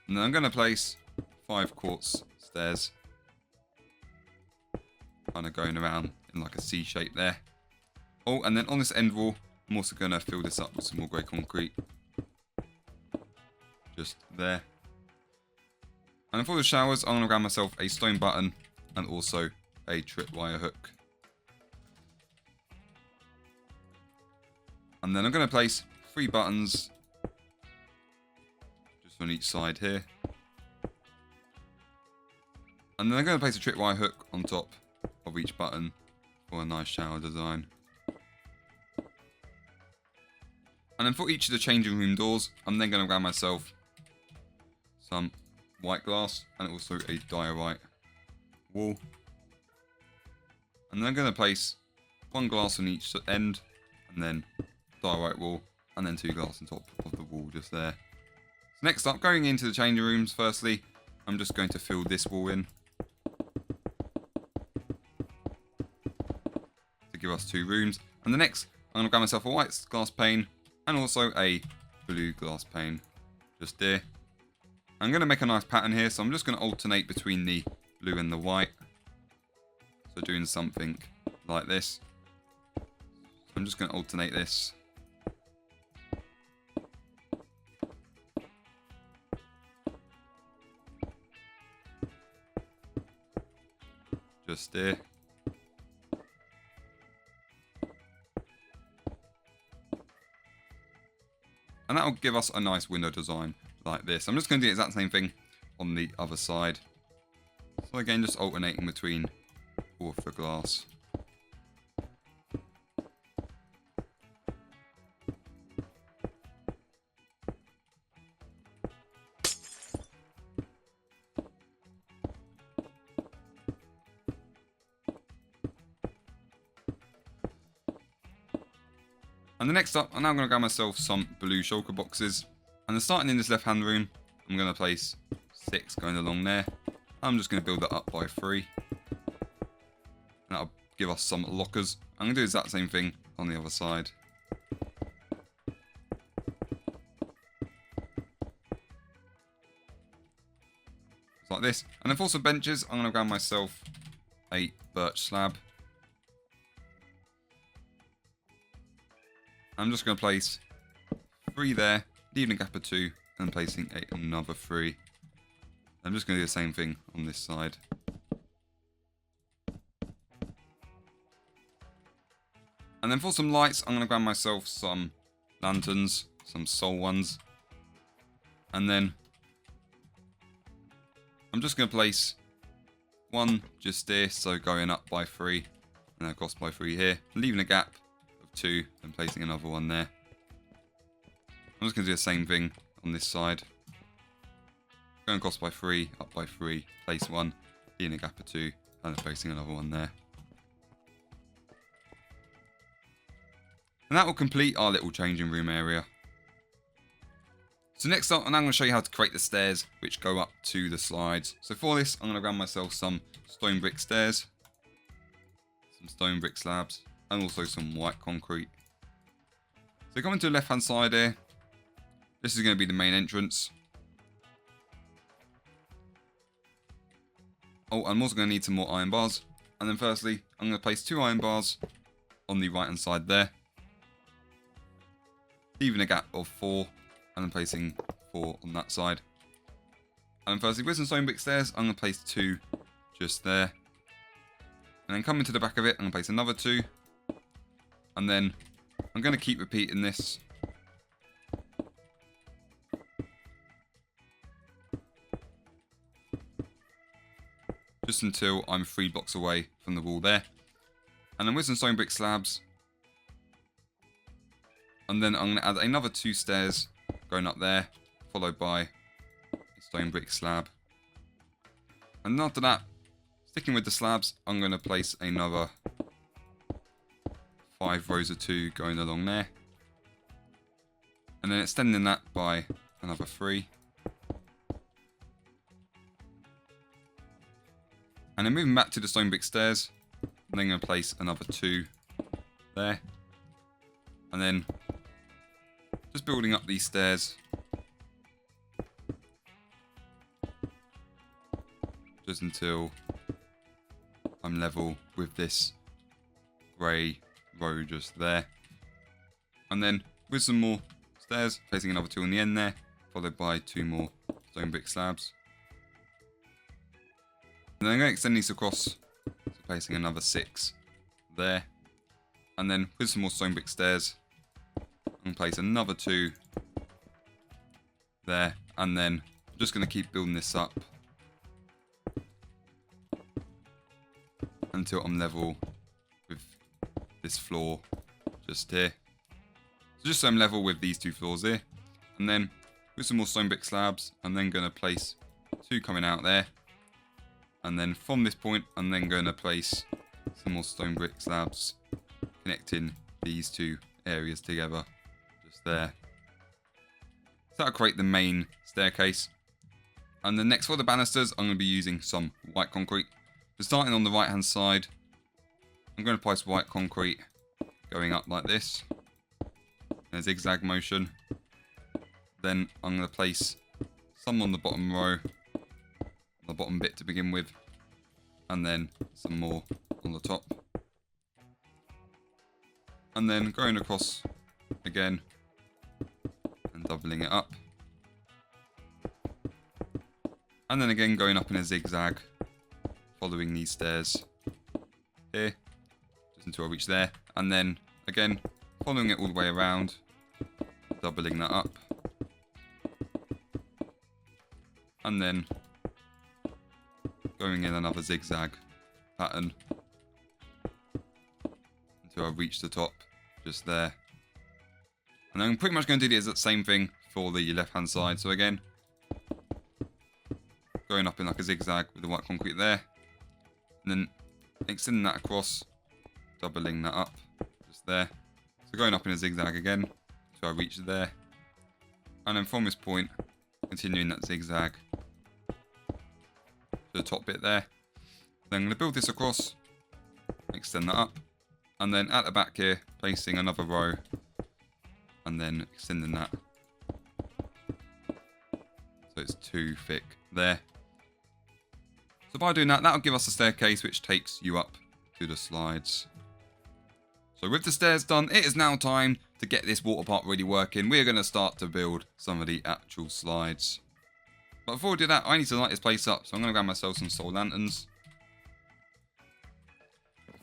And then I'm going to place 5 quartz stairs. Kind of going around in like a C shape there. Oh, and then on this end wall, I'm also going to fill this up with some more grey concrete. Just there. And for the showers, I'm going to grab myself a stone button and also a tripwire hook. And then I'm going to place 3 buttons just on each side here. And then I'm going to place a tripwire hook on top of each button for a nice shower design. And then for each of the changing room doors, I'm then going to grab myself some white glass and also a diorite wall. And then I'm going to place 1 glass on each end, and then diorite wall, and then 2 glass on top of the wall just there. So next up, going into the changing rooms, firstly, I'm just going to fill this wall in to give us 2 rooms. And the next, I'm going to grab myself a white glass pane and also a blue glass pane just there. I'm going to make a nice pattern here, so I'm just going to alternate between the blue and the white. So doing something like this. So I'm just going to alternate this. Just there. And that'll give us a nice window design like this. I'm just going to do the exact same thing on the other side. So again, just alternating between all of the glass. And the next up, I'm now going to grab myself some blue shulker boxes. And then starting in this left hand room, I'm going to place 6 going along there. I'm just going to build that up by 3. And that'll give us some lockers. I'm going to do the exact same thing on the other side. Like this. And then for some benches, I'm going to grab myself a birch slab. I'm just going to place 3 there, leaving a gap of 2, and placing another 3. I'm just going to do the same thing on this side. And then for some lights, I'm going to grab myself some lanterns, some soul ones. And then I'm just going to place 1 just there, so going up by 3, and then across by 3 here, leaving a gap of 2, and placing another one there. I'm just going to do the same thing on this side. Going across by 3, up by 3, place 1, leaving a gap of 2, and then placing another one there. And that will complete our little changing room area. So next up, I'm now going to show you how to create the stairs which go up to the slides. So for this, I'm going to grab myself some stone brick stairs, some stone brick slabs, and also some white concrete. So coming to the left hand side here, this is going to be the main entrance. Oh, I'm also going to need some more iron bars. And then firstly, I'm going to place 2 iron bars on the right hand side there, leaving a gap of 4. And then placing 4 on that side. And then firstly, with some stone brick stairs, I'm going to place 2 just there. And then coming to the back of it, I'm going to place another 2. And then I'm going to keep repeating this. Just until I'm 3 blocks away from the wall there. And then with some stone brick slabs. And then I'm going to add another 2 stairs going up there, followed by a stone brick slab. And after that, sticking with the slabs, I'm going to place another 5 rows of 2 going along there. And then extending that by another 3. And then moving back to the stone brick stairs, I'm then going to place another 2 there. And then just building up these stairs. Just until I'm level with this grey row just there. And then with some more stairs, placing another 2 on the end there, followed by 2 more stone brick slabs. And then I'm going to extend these across, so placing another 6 there. And then with some more stone brick stairs, I'm going to place another 2 there, and then I'm just going to keep building this up until I'm level with this floor just here. So just so I'm level with these 2 floors here, and then with some more stone brick slabs, I'm then going to place 2 coming out there, and then from this point I'm then going to place some more stone brick slabs connecting these 2 areas together. There. So that'll create the main staircase. And then next for the banisters, I'm going to be using some white concrete. So starting on the right hand side, I'm going to place white concrete going up like this in a zigzag motion. Then I'm going to place some on the bottom row, the bottom bit to begin with, and then some more on the top. And then going across again, doubling it up, and then again going up in a zigzag, following these stairs here, just until I reach there, and then again following it all the way around, doubling that up, and then going in another zigzag pattern until I reach the top, just there. And I'm pretty much going to do the exact same thing for the left hand side. So again, going up in like a zigzag with the white concrete there, and then extending that across, doubling that up just there. So going up in a zigzag again, so I reach there. And then from this point, continuing that zigzag to the top bit there. Then I'm going to build this across, extend that up. And then at the back here, placing another row. And then extending that. So it's 2 thick there. So by doing that, that'll give us a staircase which takes you up to the slides. So with the stairs done, it is now time to get this water park really working. We're going to start to build some of the actual slides. But before we do that, I need to light this place up. So I'm going to grab myself some solar lanterns.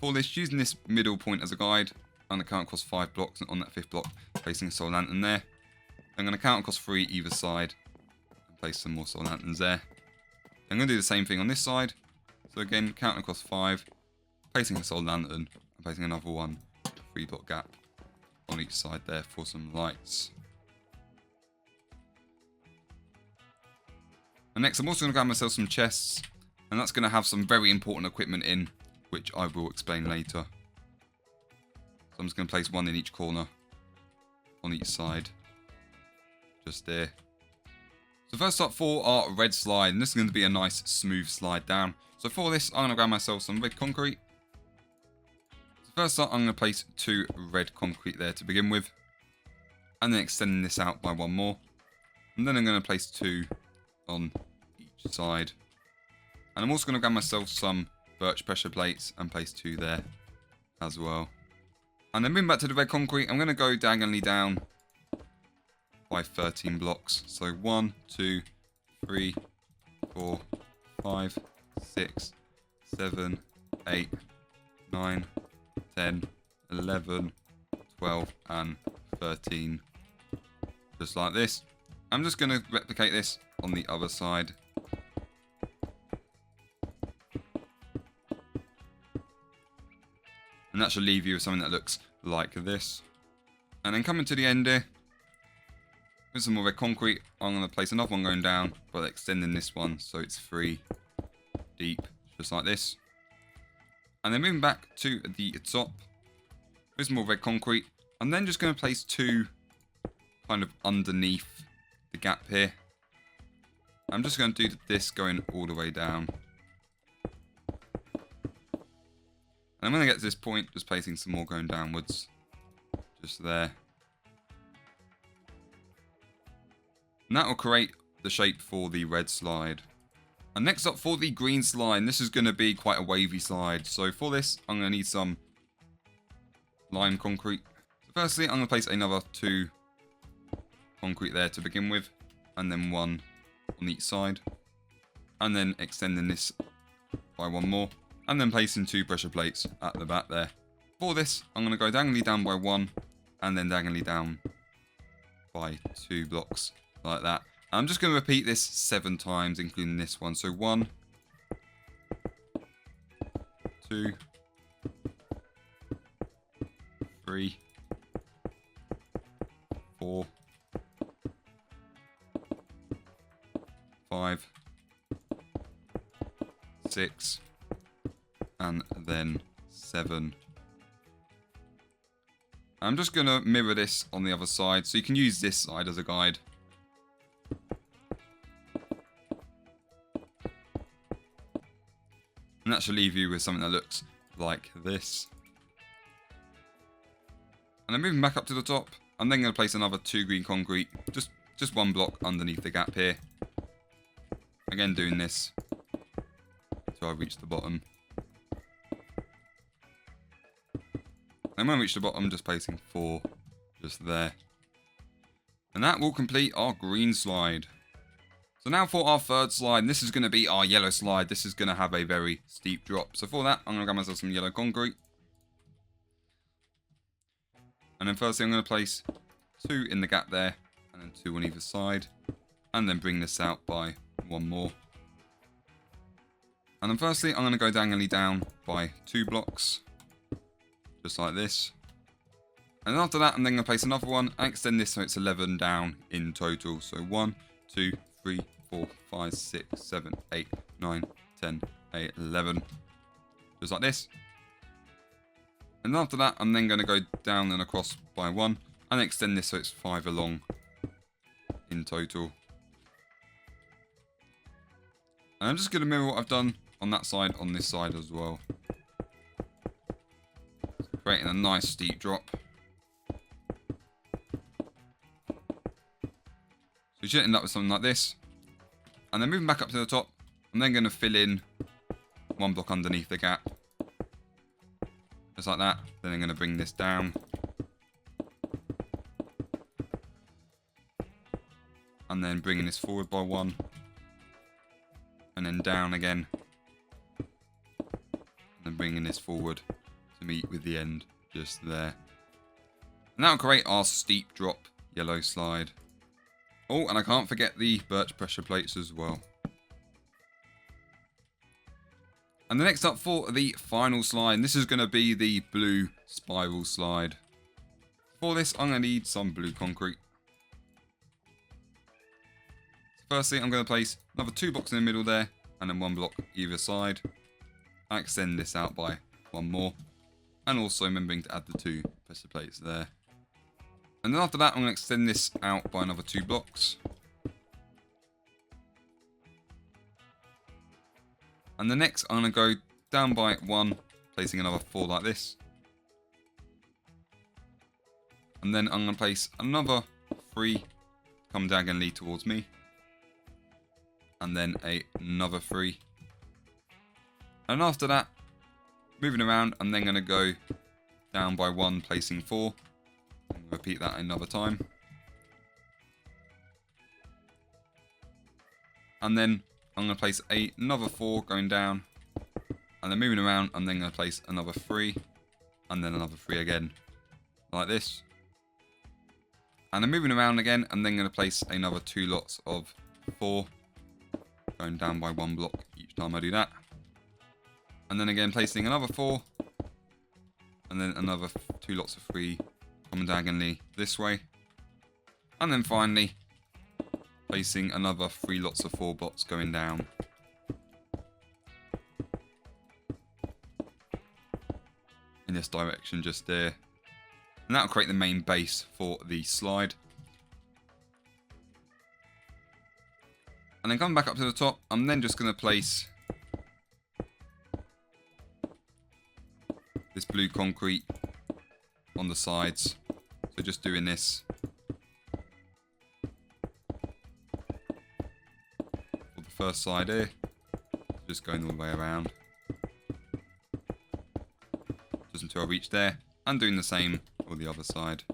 For this, using this middle point as a guide, I'm going to count across 5 blocks, and on that 5th block, placing a solar lantern there. I'm going to count across 3 either side, and place some more solar lanterns there. I'm going to do the same thing on this side. So again, counting across 5, placing a solar lantern, and placing another one, 3 block gap on each side there for some lights. And next, I'm also going to grab myself some chests, and that's going to have some very important equipment in, which I will explain later. So I'm just going to place one in each corner, on each side, just there. So first up for our red slide, and this is going to be a nice smooth slide down. So for this, I'm going to grab myself some red concrete. So first up, I'm going to place 2 red concrete there to begin with, and then extending this out by 1 more. And then I'm going to place 2 on each side. And I'm also going to grab myself some birch pressure plates and place 2 there as well. And then moving back to the red concrete, I'm going to go diagonally down by 13 blocks. So 1, 2, 3, 4, 5, 6, 7, 8, 9, 10, 11, 12, and 13. Just like this. I'm just going to replicate this on the other side. And that should leave you with something that looks like this. And then coming to the end here, with some more red concrete, I'm going to place another one going down, but extending this one so it's 3 deep, just like this. And then moving back to the top, with some more red concrete, I'm then just going to place 2 kind of underneath the gap here. I'm just going to do this going all the way down. And when I get to this point, just placing some more going downwards, just there. And that will create the shape for the red slide. And next up for the green slide, this is going to be quite a wavy slide. So for this, I'm going to need some lime concrete. So firstly, I'm going to place another 2 concrete there to begin with, and then 1 on each side. And then extending this by 1 more, and then placing 2 pressure plates at the back there. For this, I'm going to go diagonally down by 1, and then diagonally down by 2 blocks. Like that. And I'm just going to repeat this 7 times, including this one. So 1, 2, 3, 4, 5, 6, and then 7. I'm just going to mirror this on the other side, so you can use this side as a guide. And that should leave you with something that looks like this. And then moving back up to the top, I'm then going to place another 2 green concrete, just 1 block underneath the gap here. Again doing this until I reach the bottom. And when I reach the bottom, just placing 4 just there. And that will complete our green slide. So now for our 3rd slide, and this is going to be our yellow slide. This is going to have a very steep drop. So for that, I'm going to grab myself some yellow concrete. And then firstly, I'm going to place 2 in the gap there, and then 2 on either side. And then bring this out by 1 more. And then firstly, I'm going to go diagonally down by 2 blocks. Just like this. And then after that, I'm then going to place another one and extend this so it's 11 down in total. So 1, 2, 3, 4, 5, 6, 7, 8, 9, 10, 11. Just like this. And after that, I'm then going to go down and across by 1 and extend this so it's 5 along in total. And I'm just going to mirror what I've done on that side on this side as well. Creating a nice steep drop. So you should end up with something like this. And then moving back up to the top, I'm then going to fill in 1 block underneath the gap. Just like that. Then I'm going to bring this down. And then bringing this forward by 1. And then down again. And then bringing this forward to meet with the end just there. And that will create our steep drop yellow slide. Oh, and I can't forget the birch pressure plates as well. And the next up for the final slide, this is going to be the blue spiral slide. For this, I'm going to need some blue concrete. So firstly, I'm going to place another 2 blocks in the middle there, and then 1 block either side. I extend this out by 1 more, and also remembering to add the 2 pressure plates there. And then after that, I'm going to extend this out by another 2 blocks. And the next, I'm going to go down by 1, placing another 4 like this. And then I'm going to place another 3, come diagonally towards me. And then another 3. And after that, moving around, I'm then going to go down by 1, placing 4. Repeat that another time. And then I'm going to place another 4 going down. And then moving around, I'm then going to place another 3. And then another 3 again. Like this. And then moving around again, I'm then going to place another 2 lots of 4. Going down by 1 block each time I do that. And then again placing another 4. And then another 2 lots of 3. Coming diagonally this way. And then finally placing another 3 lots of 4 blocks going down. In this direction just there. And that will create the main base for the slide. And then coming back up to the top, I'm then just going to place this blue concrete on the sides. So just doing this for the first side here, just going all the way around just until I reach there, and doing the same for the other side.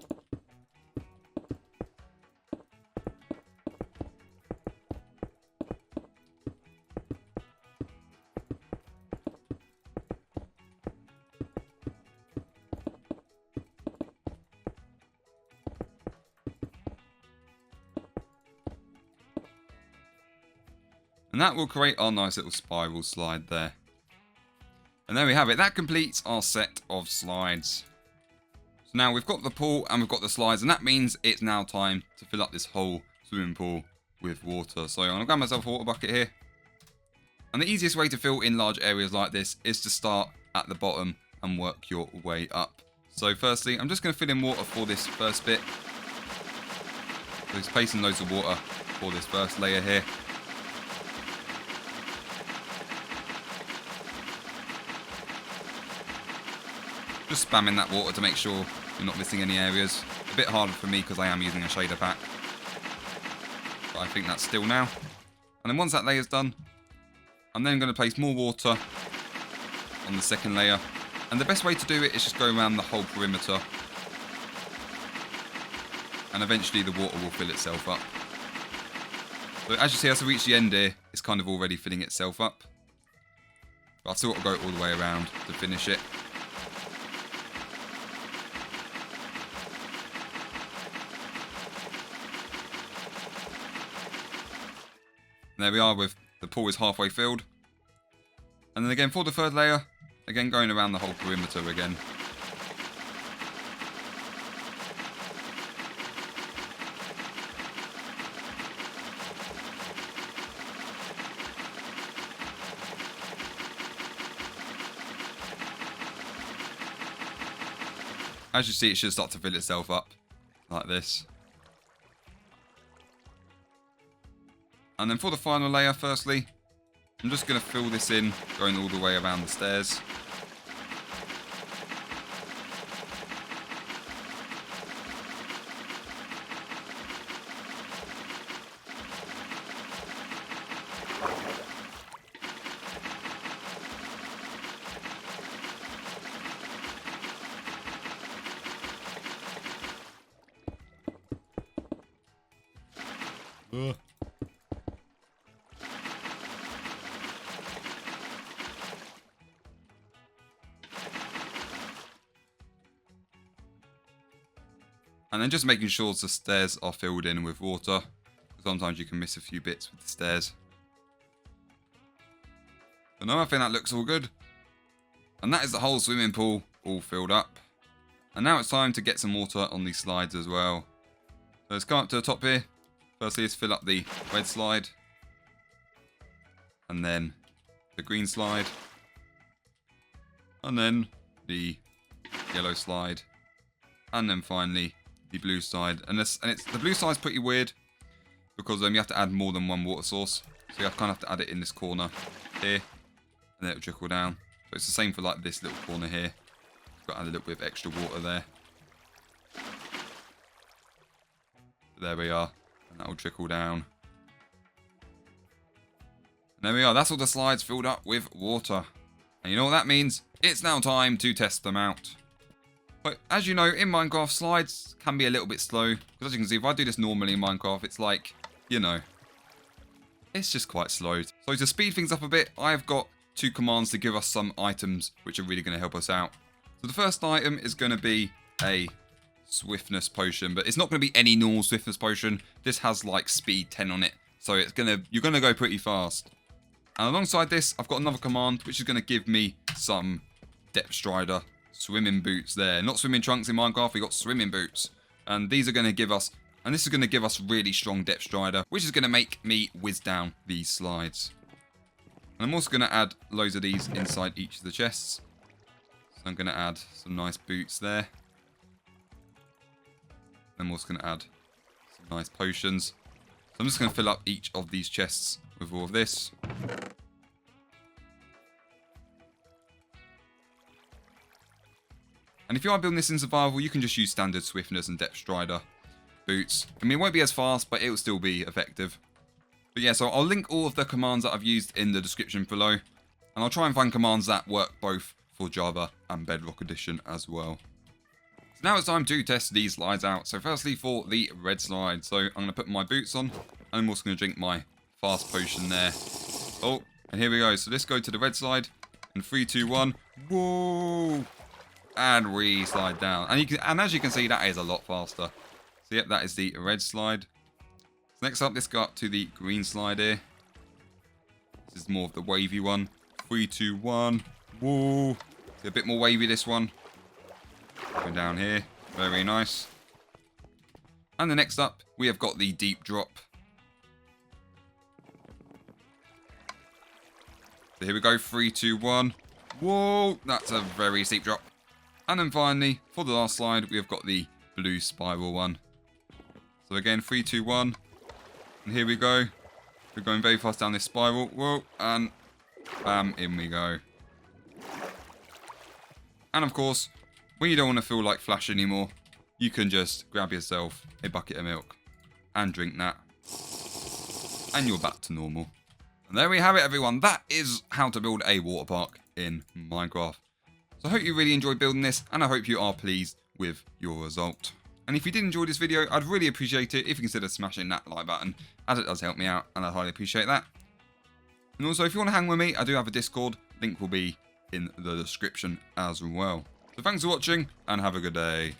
And that will create our nice little spiral slide there. And there we have it. That completes our set of slides. So now we've got the pool and we've got the slides. And that means it's now time to fill up this whole swimming pool with water. So I'm going to grab myself a water bucket here. And the easiest way to fill in large areas like this is to start at the bottom and work your way up. So firstly, I'm just going to fill in water for this first bit. So just placing loads of water for this first layer here. Just spamming that water to make sure you're not missing any areas. A bit harder for me because I am using a shader pack. But I think that's still now. And then once that layer's done, I'm then going to place more water on the second layer. And the best way to do it is just go around the whole perimeter. And eventually the water will fill itself up. So as you see, as I reach the end here, it's kind of already filling itself up. But I've still got to go all the way around to finish it. And there we are, with the pool is halfway filled. And then again for the third layer, again going around the whole perimeter again. as you see, it should start to fill itself up like this. And then for the final layer, firstly, I'm just going to fill this in, going all the way around the stairs. And then just making sure the stairs are filled in with water. Sometimes you can miss a few bits with the stairs. But no, I think that looks all good. And that is the whole swimming pool all filled up. And now it's time to get some water on these slides as well. So let's come up to the top here. Firstly, let's fill up the red slide. And then the green slide. And then the yellow slide. And then finally the blue side. And the blue side's pretty weird because you have to add more than one water source. So you kind of have to add it in this corner here. And then it'll trickle down. So it's the same for like this little corner here. You've got to add a little bit of extra water there. There we are. And that will trickle down. And there we are. That's all the slides filled up with water. And you know what that means? It's now time to test them out. But as you know, in Minecraft, slides can be a little bit slow. Because as you can see, if I do this normally in Minecraft, it's like, you know, it's just quite slow. So to speed things up a bit, I've got 2 commands to give us some items which are really going to help us out. So the first item is going to be a swiftness potion, but it's not going to be any normal swiftness potion. This has like speed 10 on it, so you're going to go pretty fast. And alongside this, I've got another command which is going to give me some depth strider swimming boots there. Not swimming trunks in Minecraft, we got swimming boots. And these are going to give us, and this is going to give us really strong depth strider, which is going to make me whiz down these slides. And I'm also going to add loads of these inside each of the chests. So I'm going to add some nice boots there. I'm also going to add some nice potions. So I'm just going to fill up each of these chests with all of this. And if you are building this in survival, you can just use standard swiftness and depth strider boots. I mean, it won't be as fast, but it will still be effective. But yeah, so I'll link all of the commands that I've used in the description below. And I'll try and find commands that work both for Java and Bedrock Edition as well. So now it's time to test these slides out. So firstly for the red slide. So I'm going to put my boots on. And I'm also going to drink my fast potion there. Oh, and here we go. So let's go to the red slide. And 3, 2, 1. Whoa! And we slide down. And as you can see, that is a lot faster. So yep, that is the red slide. So next up, let's go up to the green slide here. This is more of the wavy one. 3, 2, 1. Whoa! It's a bit more wavy, this one. Go down here. Very nice. And the next up, we have got the deep drop. So here we go. 3, 2, 1. Whoa! That's a very steep drop. And then finally, for the last slide, we have got the blue spiral one. So again, 3, 2, 1. And here we go. We're going very fast down this spiral. Whoa, and bam, in we go. And of course, when you don't want to feel like Flash anymore, you can just grab yourself a bucket of milk and drink that. And you're back to normal. And there we have it, everyone. That is how to build a water park in Minecraft. So I hope you really enjoyed building this, and I hope you are pleased with your result. And if you did enjoy this video, I'd really appreciate it if you consider smashing that like button, as it does help me out, and I highly appreciate that. And also, if you want to hang with me, I do have a Discord. Link will be in the description as well. So thanks for watching, and have a good day.